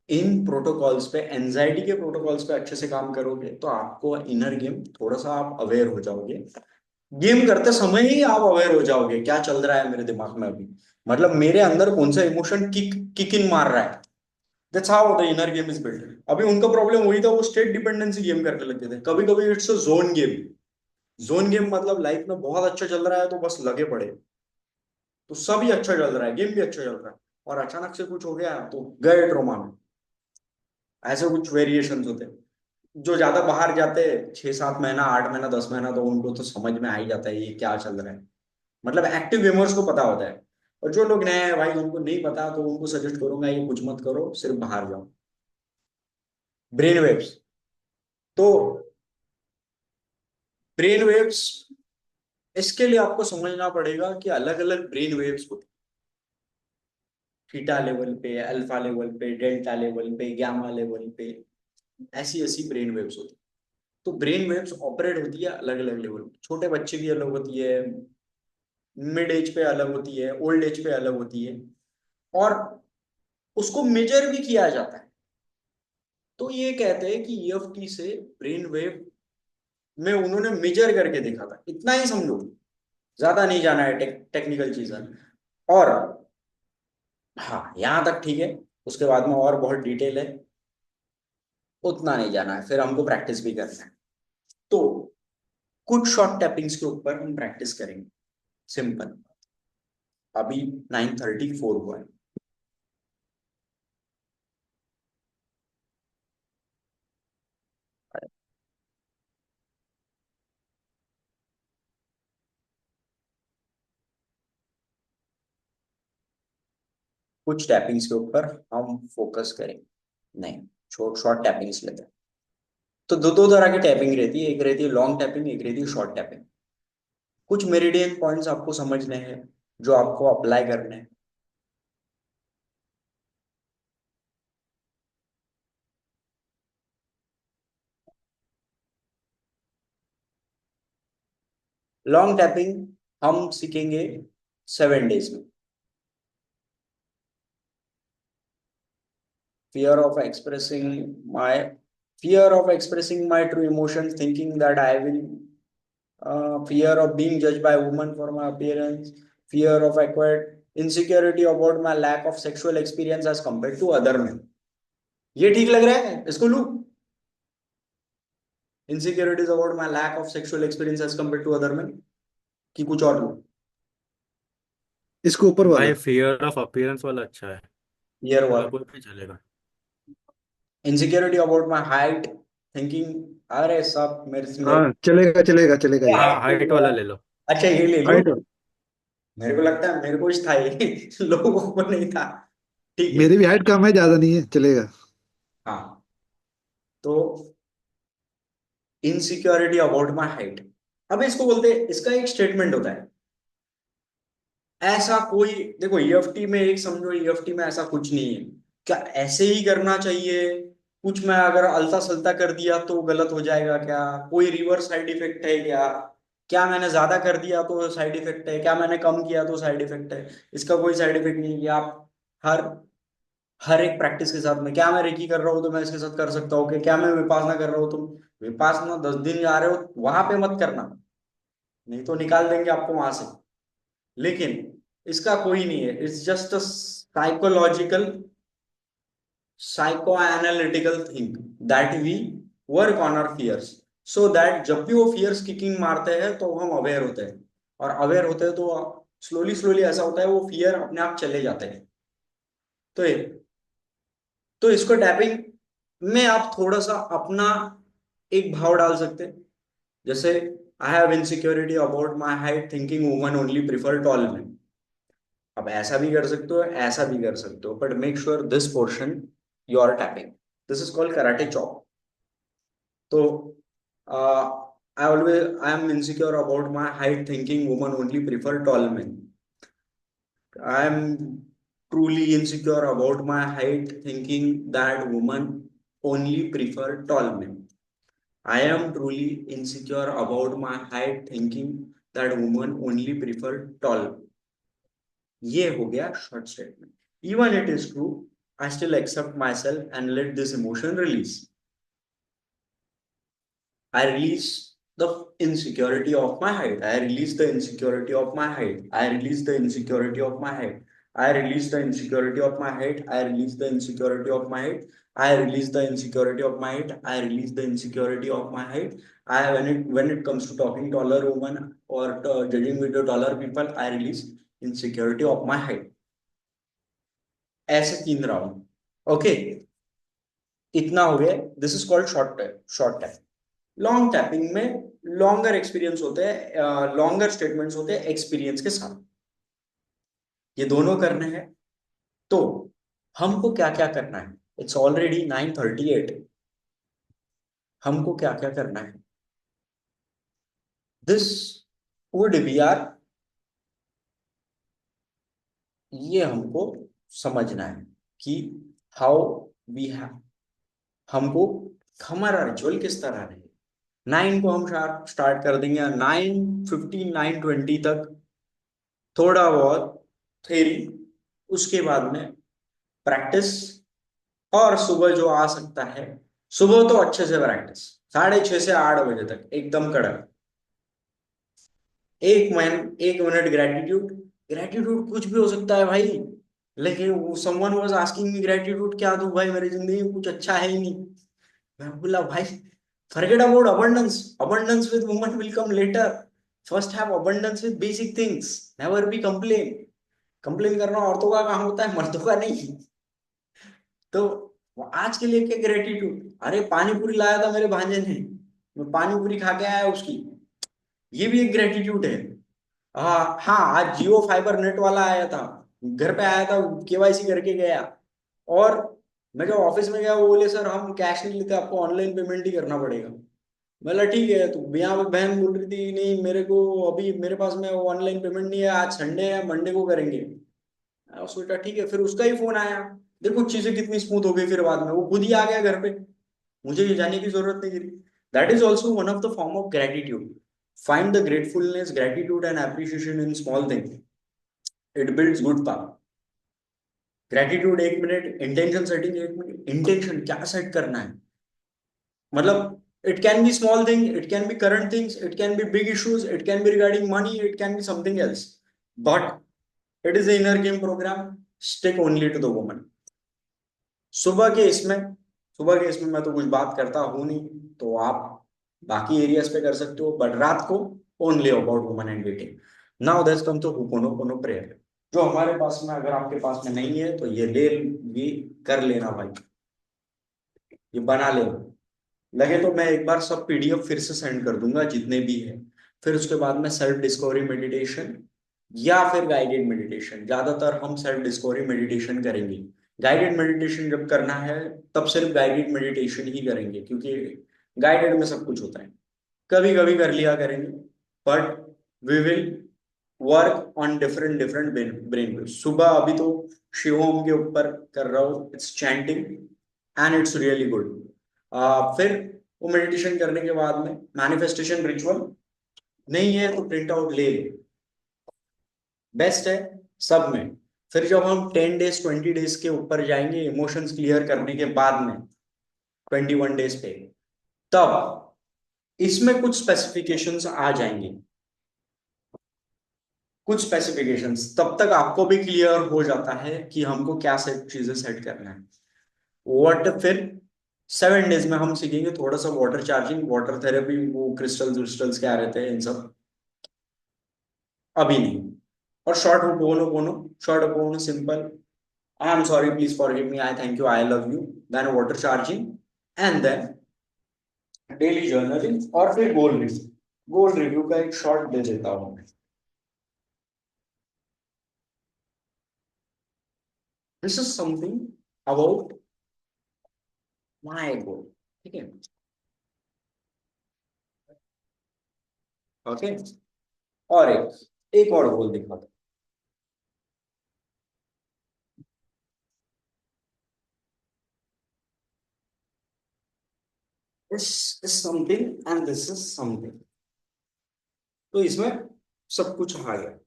इन प्रोटोकॉल्स पे, एंजाइटी के प्रोटोकॉल्स पे अच्छे से काम करोगे तो आपको इनर गेम थोड़ा सा आप अवेयर हो जाओगे। गेम करते समय ही आप अवेयर हो जाओगे क्या चल रहा है मेरे दिमाग में अभी, मतलब मेरे अंदर कौन सा इमोशन किक किक इन मार रहा है। That's how the inner game is build. अभी उनका प्रॉब्लम वही था, वो स्टेट डिपेंडेंसी गेम करने लगे थे। कभी कभी it's a zone game. Zone game मतलब लाइफ में बहुत अच्छा चल रहा है तो बस लगे पड़े, तो सभी अच्छा चल रहा है, गेम भी अच्छा चल रहा है, और अचानक से कुछ हो गया तो गए ट्रोमा में। ऐसे कुछ वेरिएशंस होते हैं। जो ज्यादा बाहर जाते हैं 6-7 महीना 8 महीना 10 महीना, तो उनको तो समझ में आ ही जाता है ये क्या चल रहा है। मतलब एक्टिव गेमर्स को पता होता है। और जो लोग नए हैं भाई उनको नहीं पता, तो उनको सजेस्ट करूंगा ये कुछ मत करो, सिर्फ बाहर जाओ। ब्रेन वेव्स, तो ब्रेन वेव्स, इसके लिए आपको समझना पड़ेगा कि अलग अलग ब्रेन वेव्स होती हैं, थीटा लेवल पे, अल्फा लेवल पे, डेल्टा लेवल पे, गामा लेवल पे, ऐसी ऐसी ब्रेन वेव्स होती हैं। तो ब्रेन वेव्स ऑपरेट होती है अलग अलग लेवल पे। छोटे बच्चे की अलग होती है, मिड एज पे अलग होती है, ओल्ड एज पे अलग होती है, और उसको मेजर भी किया जाता है। तो ये कहते हैं कि ईएफटी से ब्रेन वेव में उन्होंने मेजर करके देखा था, इतना ही समझो, ज्यादा नहीं जाना है टेक्निकल चीजें। और हाँ यहाँ तक ठीक है, उसके बाद में और बहुत डिटेल है, उतना नहीं जाना है, फिर हमको प्रैक्टिस भी करना है। तो कुछ शॉर्ट टैपिंग्स के ऊपर हम प्रैक्टिस करेंगे, सिंपल। अभी 9:34 हुआ है। कुछ टैपिंग्स के ऊपर हम फोकस करेंगे, नहीं, शॉर्ट शॉर्ट टैपिंग्स लेते हैं। तो दो दो तरह की टैपिंग रहती है, एक रहती है लॉन्ग टैपिंग, एक रहती है शॉर्ट टैपिंग। कुछ मेरिडियन पॉइंट्स आपको समझने हैं, जो आपको अप्लाई करने हैं। लॉन्ग टैपिंग हम सीखेंगे 7 डेज में। Fear of expressing my fear of expressing my true emotions, thinking that I will, fear of being judged by women for my appearance, fear of acquired insecurity about my lack of sexual experience as compared to other men। ये ठीक लग रहा है, इसको लू। Insecurities about my lack of sexual experience as compare to other man, कि कुछ और लू। इसको ऊपर वाला। भाई फियर ऑफ अपीयरेंस वाला अच्छा है। ईयर मतलब वन, कोई भी चलेगा। Insecurity about my height, thinking, अरे सब मेरे मेरे हाँ चलेगा चलेगा चलेगा ये। हाँ हाइट वाला ले लो। अच्छा ये ले लो। हाइट। मेरे को लगता है मेरे को ही था ये, लोगों को नहीं था। ठीक है। मेरी भी हाइट कम है, ज्यादा नहीं है, चलेगा। हाँ, तो इनसिक्योरिटी अबाउट माई हाइट, अब इसको बोलते हैं, इसका एक स्टेटमेंट होता है। ऐसा कोई, देखो ईएफटी में एक समझो, ईएफटी में ऐसा कुछ नहीं है। क्या ऐसे ही करना चाहिए, कुछ मैं अगर अलता सल्ता कर दिया तो गलत हो जाएगा क्या, कोई रिवर्स साइड इफेक्ट है क्या, क्या मैंने ज्यादा कर दिया तो साइड इफेक्ट है, क्या मैंने कम किया तो साइड इफेक्ट है। इसका कोई साइड इफेक्ट नहीं है कि आप हर हर एक प्रैक्टिस के साथ में, क्या मैं रेकी कर रहा हूँ तो मैं इसके साथ कर सकता हूँ, कि क्या मैं विपासना कर रहा हूँ, तुम विपासना 10 दिन जा रहे हो वहां पे मत करना, नहीं तो निकाल देंगे आपको वहां से। लेकिन इसका कोई नहीं है, it's just a psychological psychoanalytical thing that we work on our fears, so that जब भी वो फियर्स किकिंग मारते हैं तो हम अवेयर होते हैं, और अवेयर होते हैं तो स्लोली स्लोली ऐसा होता है वो फियर अपने आप चले जाते हैं। तो ये, तो इसको टैपिंग में आप थोड़ा सा अपना एक भाव डाल सकते हैं, जैसे I have insecurity about my height thinking woman only prefer tall man. अब ऐसा भी कर सकते हो, ऐसा भी कर सकते हो, but make sure this portion you are tapping, this is called karate chop. तो I am insecure about my height thinking woman only prefer tall man. I am truly insecure about my height thinking that women only prefer tall men। I am truly insecure about my height thinking that women only prefer tall। ये हो गया short statement. Even it is true, I still accept myself and let this emotion release. I release the insecurity of my height. I release the insecurity of my height. I release the insecurity of my height. I release the insecurity of my height. I release the insecurity of my height. I release the insecurity of my height. I release the insecurity of my height. I when it comes to talking taller woman or judging with the taller people, I release insecurity of my height। ऐसे 3 round. Okay, इतना हो गया। This is called short tap. Long tapping में longer experience होते हैं, longer statements होते हैं experience के साथ। ये दोनों करने हैं, तो हमको क्या क्या करना है? It's already 9:38। हमको क्या क्या करना है? दिस वुड बी आर, ये हमको समझना है कि हाउ वी हैव, हमको हमारा रिचुअल किस तरह है। 9 को हम स्टार्ट कर देंगे, 9:15 9:20 तक थोड़ा बहुत थ्योरी, उसके बाद में प्रैक्टिस। और सुबह जो आ सकता है, सुबह तो अच्छे से प्रैक्टिस 6:30 से 8 बजे तक एकदम कड़क। 1 मिनट ग्रेटिट्यूड। ग्रेटिट्यूड कुछ भी हो सकता है भाई, लेकिन someone was asking me gratitude क्या दूं भाई, मेरी जिंदगी में कुछ अच्छा है ही नहीं। मैं बोला भाई, forget about abundance, abundance with women will come later, first have abundance with basic things, never be complain। Complain करना औरतों का काम होता है, मर्दों का नहीं। तो आज के लिए क्या ग्रेटिट्यूड, अरे पानी पूरी लाया था मेरे भांजे ने, मैं पानी पूरी खा के आया उसकी, ये भी एक ग्रेटिट्यूड है। हाँ हाँ, आज जियो फाइबर नेट वाला आया था, घर पे आया था, केवाईसी करके गया। और मैं जब ऑफिस में गया, वो बोले सर हम कैश नहीं लेते, आपको ऑनलाइन पेमेंट ही करना पड़ेगा। बोला ठीक है। तो यहाँ पे बहन बोल रही थी नहीं मेरे को अभी मेरे पास में ऑनलाइन पेमेंट नहीं है, आज संडे है, मंडे को करेंगे। मैंने सोचा ठीक है, फिर उसका ही फोन आया। देखो चीजें कितनी स्मूथ हो गई, फिर बाद में वो खुद ही आ गया घर पे, मुझे ये जाने की जरूरत नहीं थी। That is also one of the form of gratitude. Find the gratefulness, gratitude and appreciation in small thing, it builds good power. Gratitude 1 minute, intention setting 1 minute. Intention क्या सेट करना है? मतलब it can be small thing, it can be current things, it can be big issues, it can be regarding money, it can be something else, but it is the inner game program। stick only to the woman। सुबह के इसमें सुबह के इसमें मैं तो कुछ बात करता हूं नहीं, तो आप बाकी एरियाज पे कर सकते हो, बट रात को only about woman and dating. Now that's come to ho'oponopono prayer, जो हमारे पास में, अगर आपके पास में नहीं है तो ये ले, ये कर लेना भाई, ये बना लेना। लगे तो मैं एक बार सब पीडीएफ फिर से सेंड कर दूंगा जितने भी है। फिर उसके बाद में सेल्फ डिस्कवरी मेडिटेशन या फिर गाइडेड मेडिटेशन, ज्यादातर हम सेल्फ डिस्कवरी मेडिटेशन करेंगे। गाइडेड मेडिटेशन जब करना है तब सिर्फ गाइडेड मेडिटेशन ही करेंगे, क्योंकि गाइडेड में सब कुछ होता है। कभी कभी कर लिया करेंगे, but we will work on different different brain waves. सुबह अभी तो शिवोम के ऊपर कर रहा हूँ, it's chanting and it's really good. फिर वो मेडिटेशन करने के बाद में मैनिफेस्टेशन रिचुअल नहीं है तो प्रिंट आउट ले लो, बेस्ट है सब में। फिर जब हम 10 डेज 20 डेज के ऊपर जाएंगे इमोशंस क्लियर करने के बाद में, 21 डेज पे, तब इसमें कुछ स्पेसिफिकेशंस आ जाएंगे। कुछ स्पेसिफिकेशंस तब तक आपको भी क्लियर हो जाता है कि हमको क्या सेट चीजें सेट करना है। व्हाट फिर 7 डेज में हम सीखेंगे थोड़ा सा वाटर चार्जिंग, वाटर थेरेपी, वो क्रिस्टल्स विस्टल्स क्या रहते हैं इन सब, अभी नहीं। और शॉर्ट बोनो बोनो, शॉर्ट बोनो simple, I am sorry please forgive me, I thank you I love you, then water charging, and then daily journaling, और फिर गोल रिव्यू। गोल रिव्यू का एक शॉर्ट दे देता हूँ मैं। This is something about my goal, ठीक है। ओके, और एक एक और गोल दिखाता हूँ। This is something and this is something, तो इसमें सब कुछ आ गया।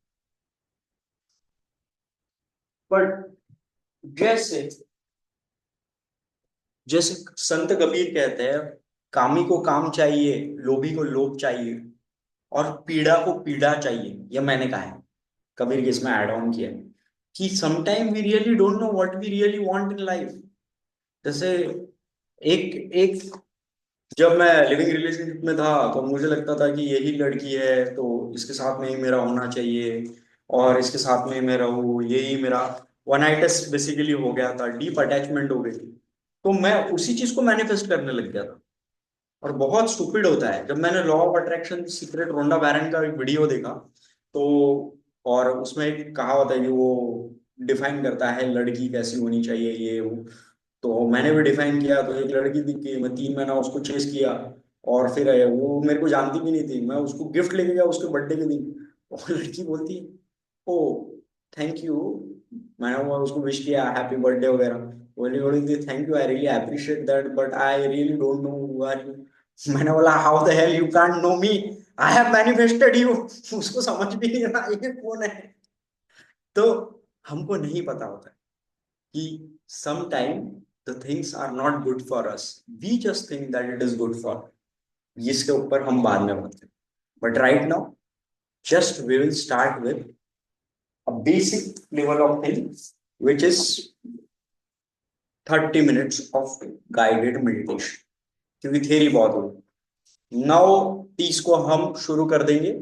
बट जैसे जैसे संत कबीर कहते हैं, कामी को काम चाहिए, लोभी को लोभ चाहिए, और पीड़ा को पीड़ा चाहिए। ये मैंने कहा है, कबीर के इसमें ऐड ऑन किया है कि sometime we really don't know what we really want in life. जैसे एक एक जब मैं लिविंग रिलेशनशिप में था तो मुझे लगता था कि यही लड़की है तो इसके साथ में ही मेरा होना चाहिए, और इसके साथ में ही मैं रहूं, यही मेरा वन नाइट बेसिकली हो गया था, डीप अटैचमेंट हो गई थी। तो मैं उसी चीज को मैनिफेस्ट करने लग गया था। और बहुत स्टूपिड होता है, जब मैंने लॉ ऑफ अट्रैक्शन सीक्रेट रोंडा बैरन का एक वीडियो देखा, तो और उसमें एक कहा होता है कि वो डिफाइन करता है लड़की कैसी होनी चाहिए ये वो, तो मैंने भी डिफाइन किया। तो एक लड़की दिख गई, मैं 3 महीना उसको चेस किया, और फिर वो मेरे को जानती भी नहीं थी, मैं उसको गिफ्ट लेके गया उसके बर्थडे के दिन, और लड़की बोलती, ओ थैंक यू। मैंने वो उसको विश किया हैप्पी बर्थडे वगैरह, बोली बोली थी thank you I really appreciate that but I really don't know who are you. मैंने बोला how the hell you can't know me, I have manifested you. उसको समझ भी नहीं रहा ये कौन है। तो हमको नहीं पता होता कि sometime the things are not good for us, we just think that it is good for, जिसके ऊपर हम बाद में बात करें। But right now just we will start with a basic level of things which is 30 minutes of guided meditation, क्योंकि theory बहुत होगी। 9:30 को हम शुरू कर देंगे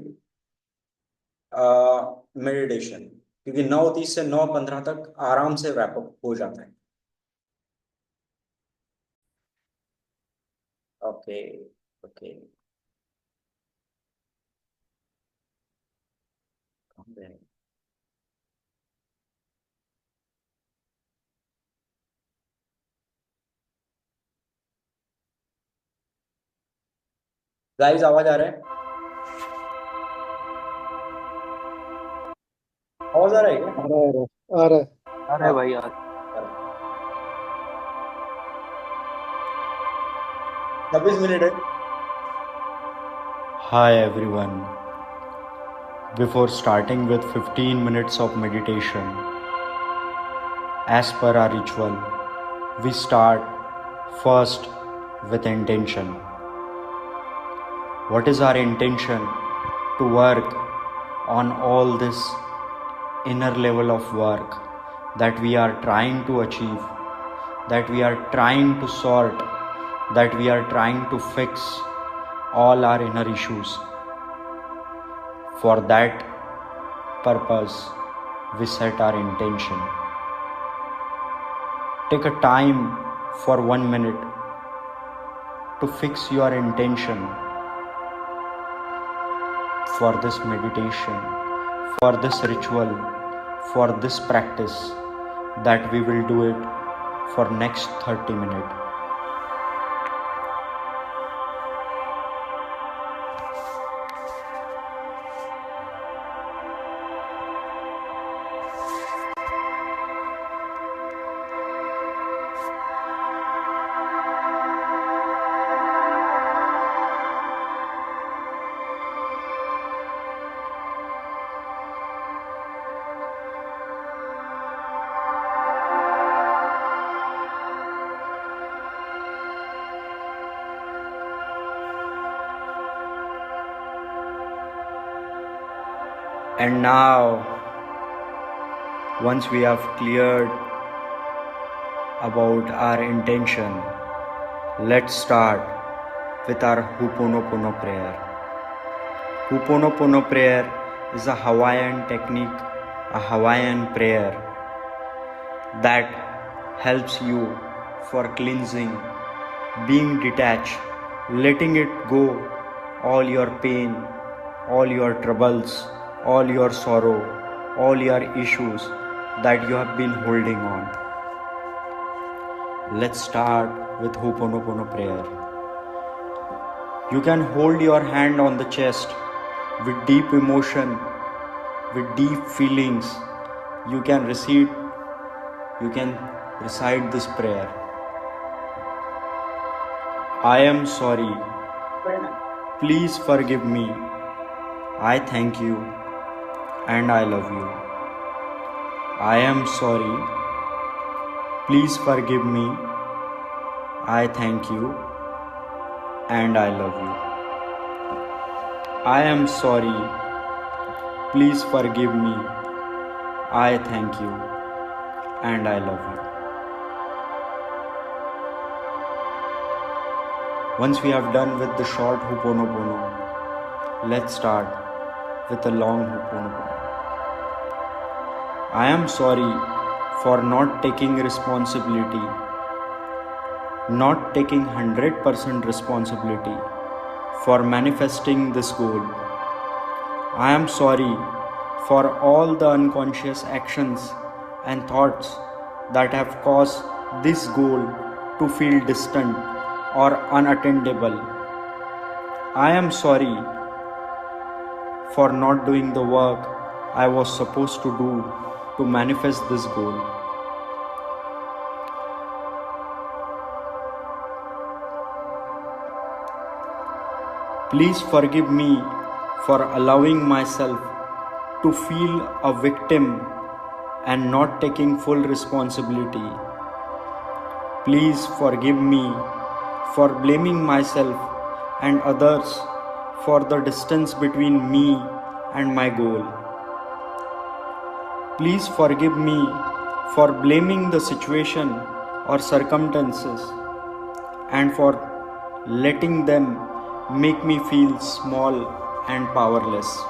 मेडिटेशन, क्योंकि 9:30 से 9:15 तक आराम से रैप अप हो जाता है। ओके ओके, गाइस आवाज आ रहा है? आवाज आ रहा है क्या? आ रहा है, आ रहा है, आ रहा है। अरे हाँ, भाई यार। 26 मिनट है। Hi everyone. Before starting with 15 minutes of meditation, as per our ritual, we start first with intention. What is our intention to work on all this inner level of work that we are trying to achieve, that we are trying to sort, that we are trying to fix all our inner issues? For that purpose, we set our intention. Take a time for 1 minute to fix your intention for this meditation, for this ritual, for this practice, that we will do it for next 30 minutes. And now, once we have cleared about our intention, let's start with our Ho'oponopono prayer. Ho'oponopono prayer is a Hawaiian technique, a Hawaiian prayer that helps you for cleansing, being detached, letting it go, all your pain, all your troubles, all your sorrow, all your issues that you have been holding on. Let's start with Ho'oponopono prayer. You can hold your hand on the chest with deep emotion, with deep feelings. You can recite this prayer. I am sorry. Please forgive me. I thank you and I love you. I am sorry. Please forgive me. I thank you and I love you. I am sorry. Please forgive me. I thank you and I love you. Once we have done with the short Ho'oponopono, let's start with the long Ho'oponopono. I am sorry for not taking responsibility, not taking 100% responsibility for manifesting this goal. I am sorry for all the unconscious actions and thoughts that have caused this goal to feel distant or unattainable. I am sorry for not doing the work I was supposed to do to manifest this goal. Please forgive me for allowing myself to feel a victim and not taking full responsibility. Please forgive me for blaming myself and others for the distance between me and my goal. Please forgive me for blaming the situation or circumstances and for letting them make me feel small and powerless.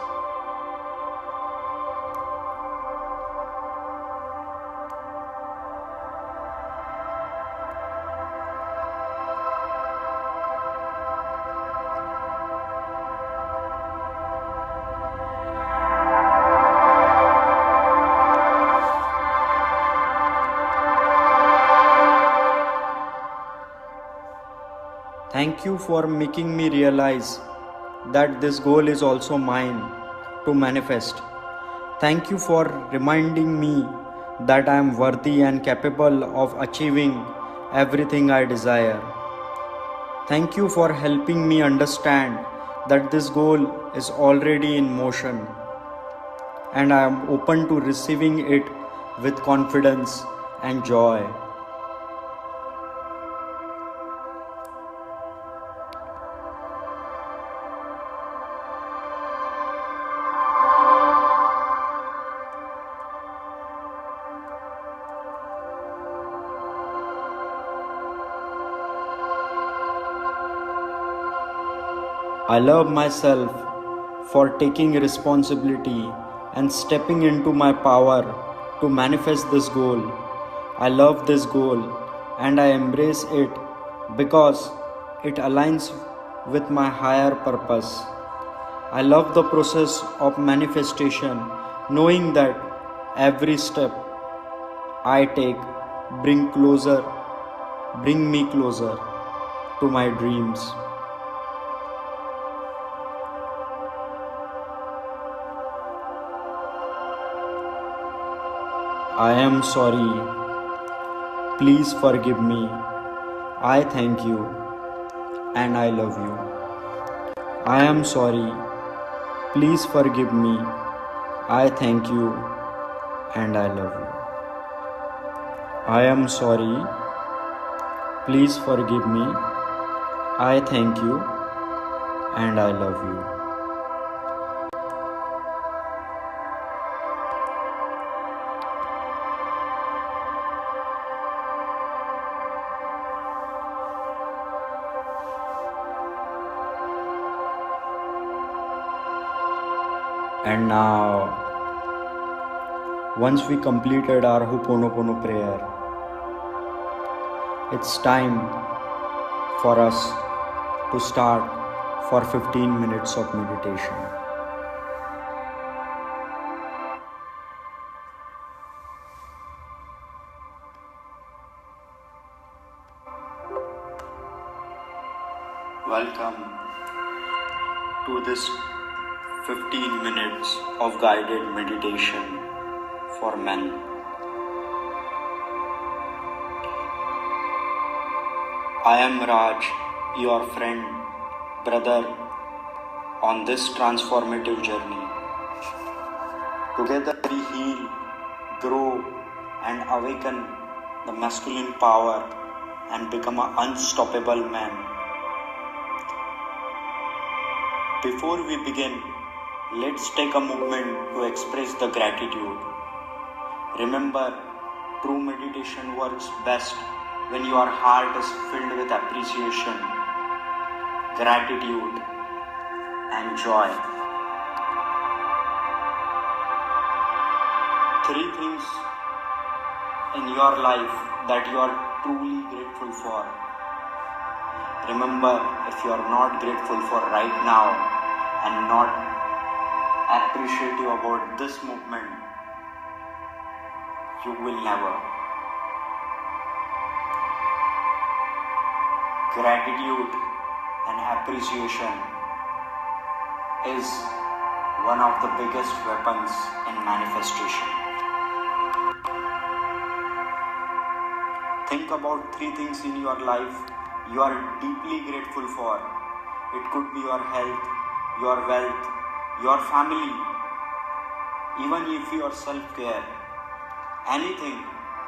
Thank you for making me realize that this goal is also mine to manifest. Thank you for reminding me that I am worthy and capable of achieving everything I desire. Thank you for helping me understand that this goal is already in motion and I am open to receiving it with confidence and joy. I love myself for taking responsibility and stepping into my power to manifest this goal. I love this goal and I embrace it because it aligns with my higher purpose. I love the process of manifestation, knowing that every step I take bring me closer to my dreams. I am sorry. Please forgive me. I thank you and I love you. I am sorry. Please forgive me. I thank you and I love you. I am sorry. Please forgive me. I thank you and I love you. And now, once we completed our Ho'oponopono prayer, it's time for us to start for 15 minutes of meditation. Welcome to this 15 minutes of guided meditation for men. I am Raj, your friend, brother, on this transformative journey. Together we heal, grow, and awaken the masculine power and become an unstoppable man. Before we begin, let's take a moment to express the gratitude. Remember, true meditation works best when your heart is filled with appreciation, gratitude, and joy. 3 things in your life that you are truly grateful for. Remember, if you are not grateful for right now and not appreciative about this movement, you will never. Gratitude and appreciation is one of the biggest weapons in manifestation. Think about 3 things in your life you are deeply grateful for. It could be your health, your wealth, your family, even if your self-care, anything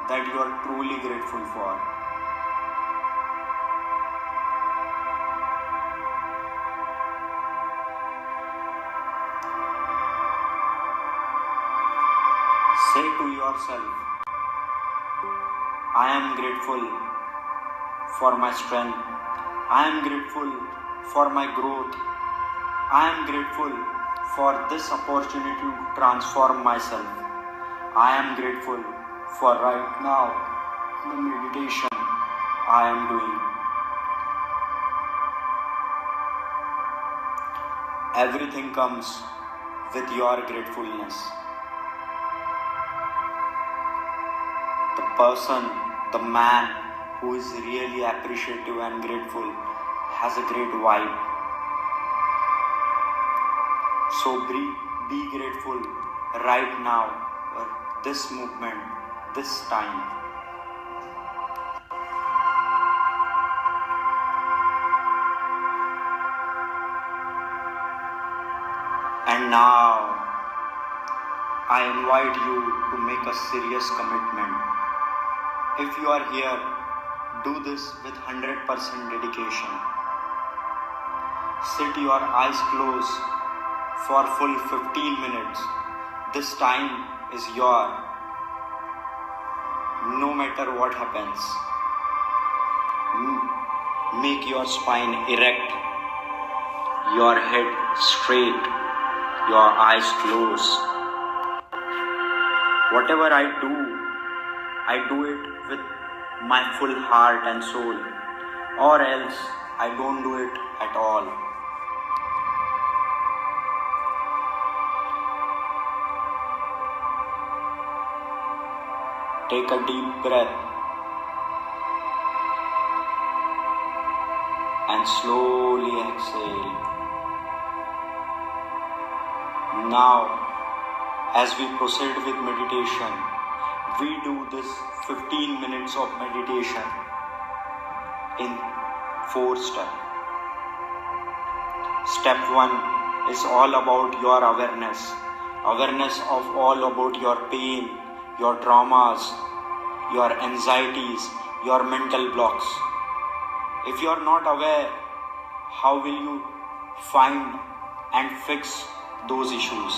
that you are truly grateful for. Say to yourself, I am grateful for my strength. I am grateful for my growth. I am grateful for this opportunity to transform myself. I am grateful for right now the meditation I am doing. Everything comes with your gratefulness. The person, the man who is really appreciative and grateful has a great vibe. So be grateful right now for this movement, this time. And now I invite you to make a serious commitment. If you are here, do this with 100% dedication. Sit your eyes closed for full 15 minutes. This time is yours. No matter what happens. Make your spine erect, your head straight, your eyes closed. Whatever I do it with my full heart and soul, or else I don't do it at all. Take a deep breath and slowly exhale. Now, as we proceed with meditation, we do this 15 minutes of meditation in 4 steps. Step 1 is all about your awareness. Awareness of all about your pain, your traumas, your anxieties, your mental blocks. If you are not aware, how will you find and fix those issues?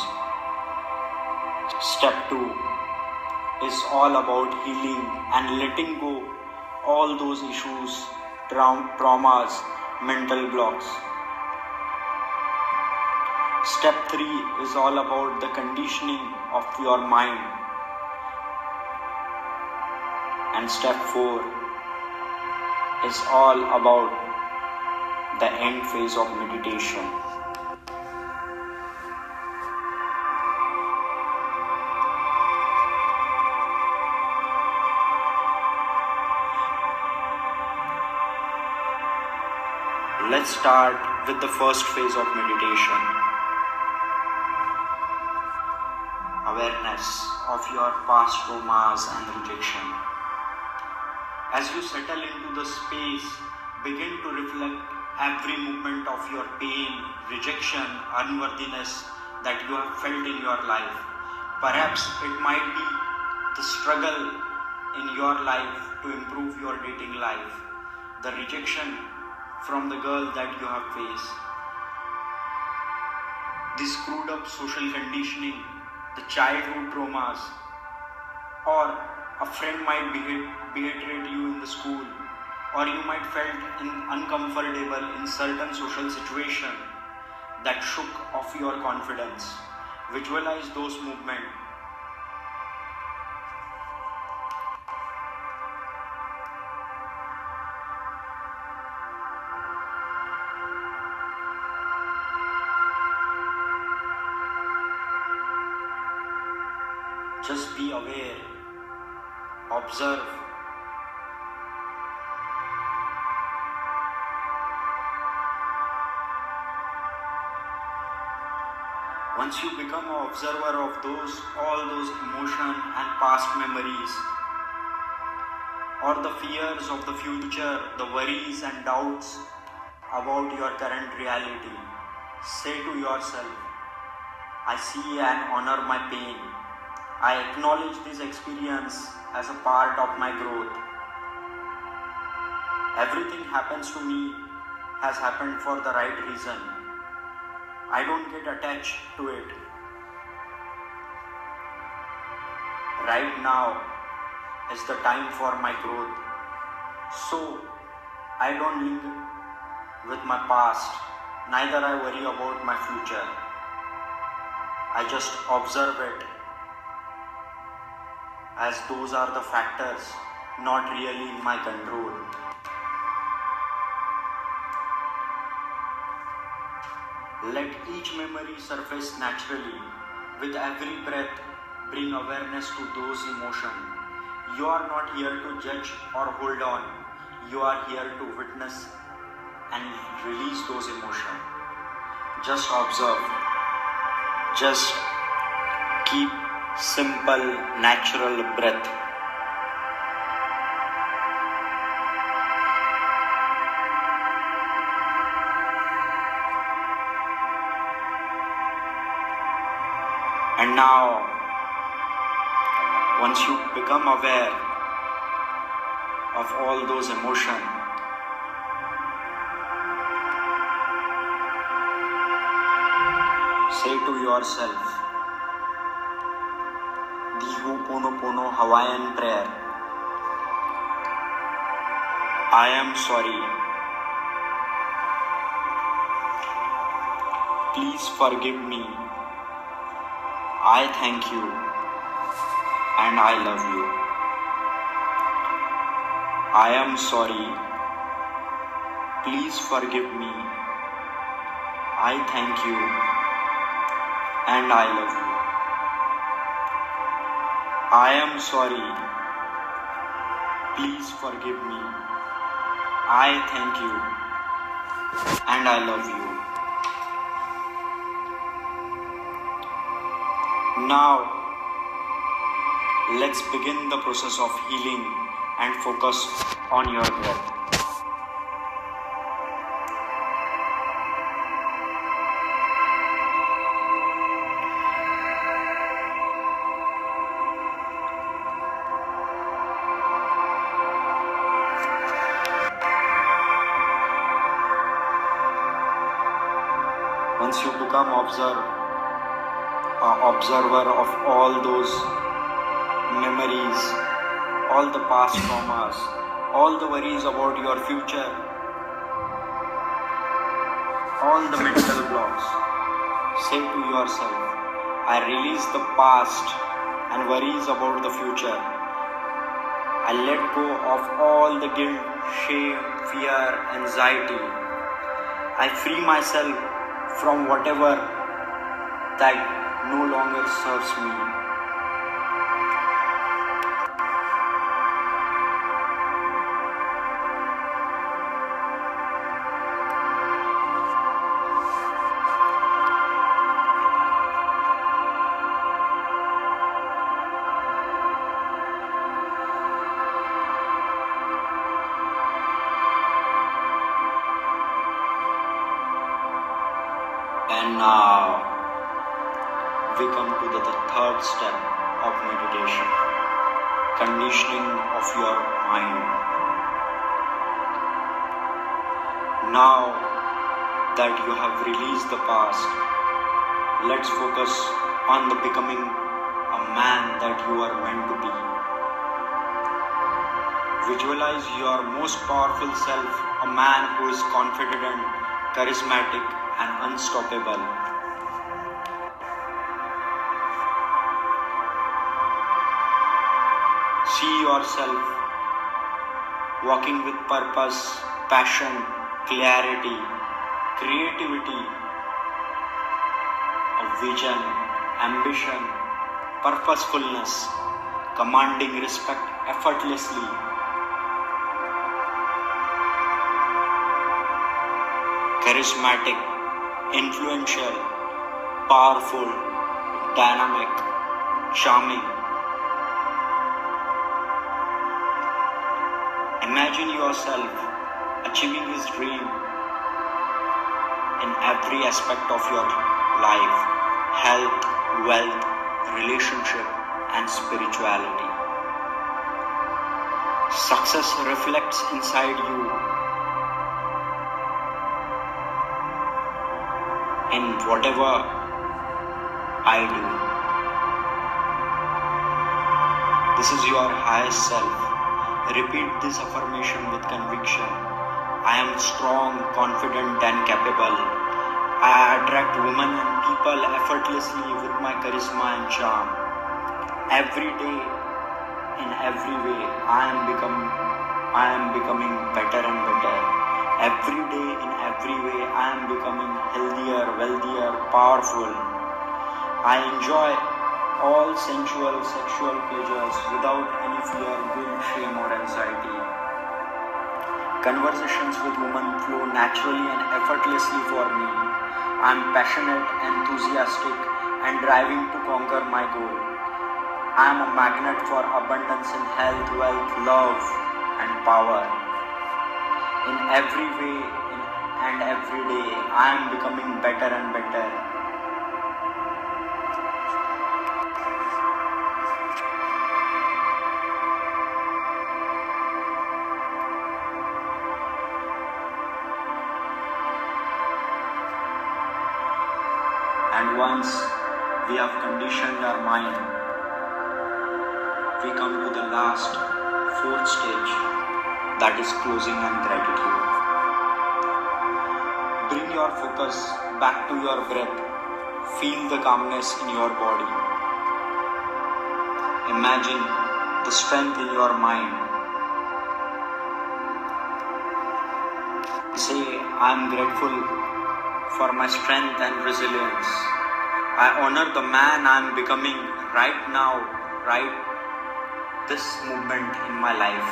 Step 2 is all about healing and letting go all those issues, traumas, mental blocks. Step 3 is all about the conditioning of your mind. And step 4 is all about the end phase of meditation. Let's start with the first phase of meditation. Awareness of your past traumas and rejection. As you settle into the space, begin to reflect every movement of your pain, rejection, unworthiness that you have felt in your life. Perhaps it might be the struggle in your life to improve your dating life, the rejection from the girl that you have faced, the screwed up social conditioning, the childhood traumas, or a friend might betray you in the school, or you might felt uncomfortable in certain social situation that shook off your confidence. Visualize those movements. Just be aware, observe. Once you become an observer of all those emotions and past memories, or the fears of the future, the worries and doubts about your current reality, say to yourself, I see and honor my pain. I acknowledge this experience as a part of my growth. Everything happens to me has happened for the right reason. I don't get attached to it. Right now is the time for my growth. So I don't linger with my past, neither I worry about my future. I just observe it, as those are the factors not really in my control. Let each memory surface naturally. With every breath, bring awareness to those emotions. You are not here to judge or hold on. You are here to witness and release those emotions. Just observe. Just keep simple, natural breath. And now, once you become aware of all those emotions, say to yourself the Ho'oponopono Hawaiian prayer. I am sorry. Please forgive me. I thank you and I love you. I am sorry. Please forgive me. I thank you and I love you. I am sorry. Please forgive me. I thank you and I love you. Now, let's begin the process of healing and focus on your breath. Once you become observer of all those memories, all the past traumas, all the worries about your future, all the mental blocks, Say to yourself, I release the past and worries about the future. I let go of all the guilt, shame, fear, anxiety. I free myself from whatever that no longer serves me. And now we come to the third step of meditation, conditioning of your mind. Now that you have released the past, let's focus on the becoming a man that you are meant to be. Visualize your most powerful self, a man who is confident, charismatic, and unstoppable. See yourself walking with purpose, passion, clarity, creativity, a vision, ambition, purposefulness, commanding respect effortlessly. Charismatic, influential, powerful, dynamic, charming. Imagine yourself achieving his dream in every aspect of your life: health, wealth, relationship, and spirituality. Success reflects inside you in whatever I do. This is your highest self. Repeat this affirmation with conviction. I am strong, confident, and capable. I attract women and people effortlessly with my charisma and charm. Every day, in every way, I am becoming better and better. Every day, in every way, I am becoming healthier, wealthier, powerful. I enjoy all sensual, sexual pleasures without any fear, guilt, shame, or anxiety. Conversations with women flow naturally and effortlessly for me. I am passionate, enthusiastic, and driving to conquer my goal. I am a magnet for abundance in health, wealth, love, and power. In every way and every day, I am becoming better and better. And once we have conditioned our mind, we come to the last, fourth stage, that is closing and gratitude. Bring your focus back to your breath. Feel the calmness in your body. Imagine the strength in your mind. Say, I am grateful for my strength and resilience. I honor the man I am becoming right now, right this moment in my life.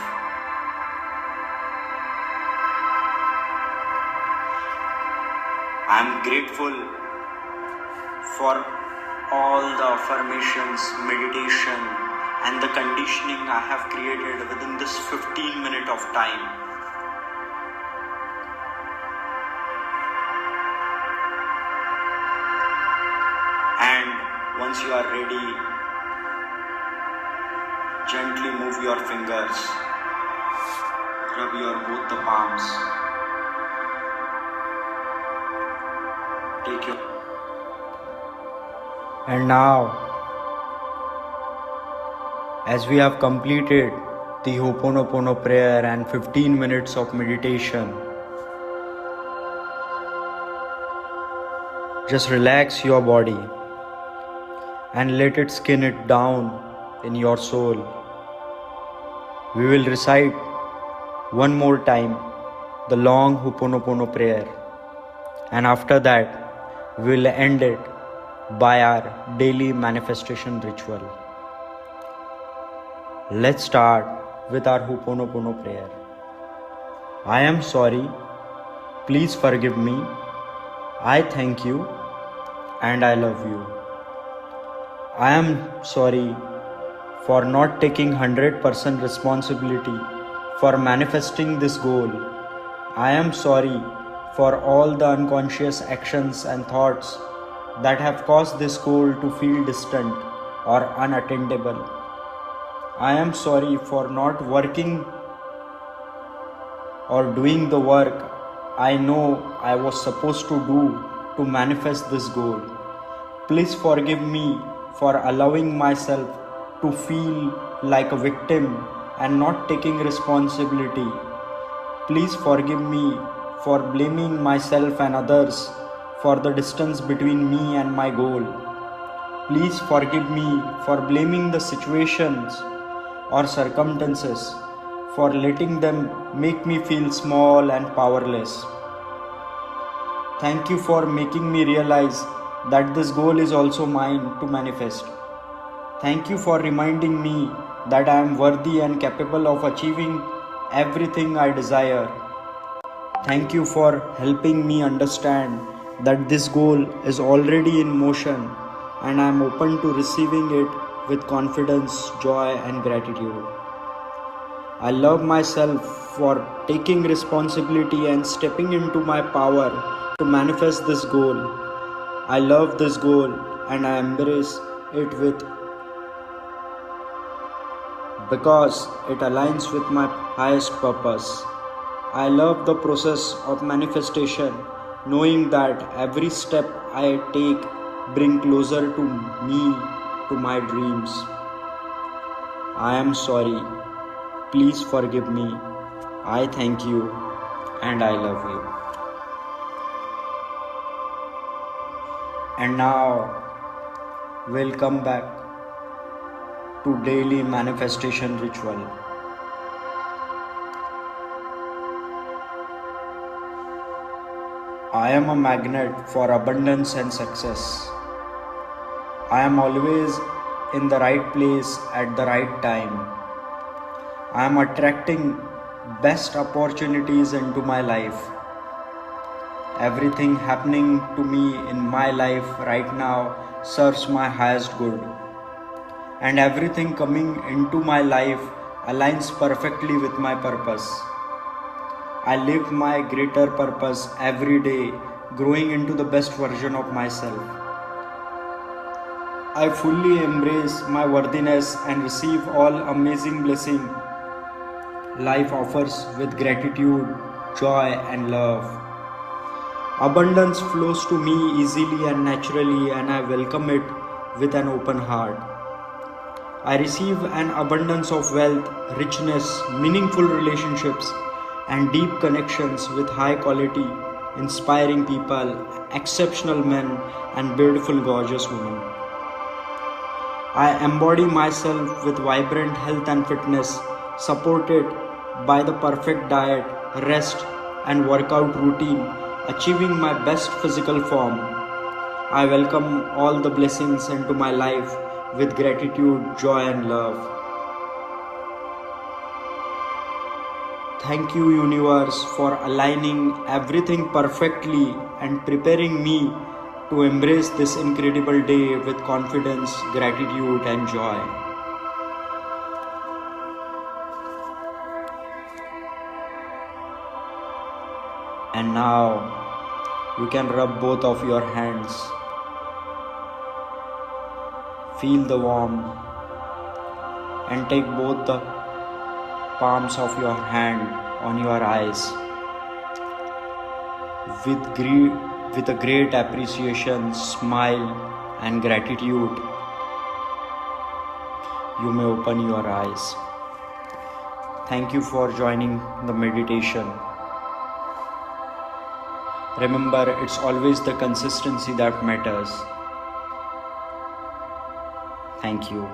I am grateful for all the affirmations, meditation, and the conditioning I have created within this 15 minutes of time. And once you are ready, gently move your fingers, rub your both the palms. Take your. And now, as we have completed the Ho'oponopono prayer and 15 minutes of meditation, Just relax your body and let it skin it down in your soul. We will recite one more time the long Ho'oponopono prayer, and after that we will end it by our daily manifestation ritual. Let's start with our Ho'oponopono prayer. I am sorry, please forgive me, I thank you and I love you. I am sorry for not taking 100% responsibility for manifesting this goal. I am sorry for all the unconscious actions and thoughts that have caused this goal to feel distant or unattainable. I am sorry for not working or doing the work I know I was supposed to do to manifest this goal. Please forgive me for allowing myself to feel like a victim and not taking responsibility. Please forgive me for blaming myself and others for the distance between me and my goal. Please forgive me for blaming the situations or circumstances, for letting them make me feel small and powerless. Thank you for making me realize that this goal is also mine to manifest. Thank you for reminding me that I am worthy and capable of achieving everything I desire. Thank you for helping me understand that this goal is already in motion and I am open to receiving it with confidence, joy, and gratitude. I love myself for taking responsibility and stepping into my power to manifest this goal. I love this goal and I embrace it because it aligns with my highest purpose. I love the process of manifestation, knowing that every step I take brings closer to me, to my dreams. I am sorry. Please forgive me. I thank you and I love you. And now we'll come back to daily manifestation ritual. I am a magnet for abundance and success. I am always in the right place at the right time. I am attracting best opportunities into my life. Everything happening to me in my life right now serves my highest good. And everything coming into my life aligns perfectly with my purpose. I live my greater purpose every day, growing into the best version of myself. I fully embrace my worthiness and receive all amazing blessings life offers with gratitude, joy, and love. Abundance flows to me easily and naturally, and I welcome it with an open heart. I receive an abundance of wealth, richness, meaningful relationships, and deep connections with high quality, inspiring people, exceptional men, and beautiful, gorgeous women. I embody myself with vibrant health and fitness, supported by the perfect diet, rest, and workout routine, achieving my best physical form. I welcome all the blessings into my life with gratitude, joy, and love. Thank you, universe, for aligning everything perfectly and preparing me to embrace this incredible day with confidence, gratitude, and joy. And now you can rub both of your hands. Feel the warmth and take both the palms of your hand on your eyes. With a great appreciation, smile, and gratitude, you may open your eyes. Thank you for joining the meditation. Remember, it's always the consistency that matters. Thank you.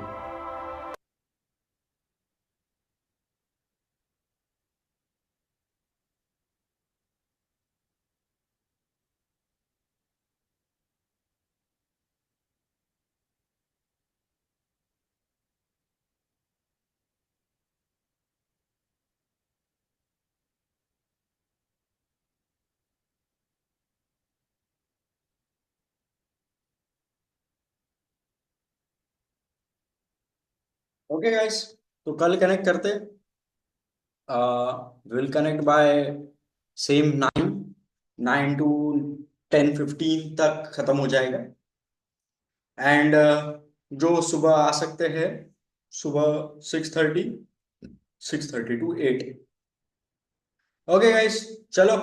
Okay guys, तो कल connect करते, will connect by same 9 to 10:15 तक खत्म हो जाएगा। And जो सुबह आ सकते हैं, सुबह 6:30 टू 8। ओके गाइस, चलो,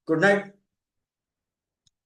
गुड नाइट।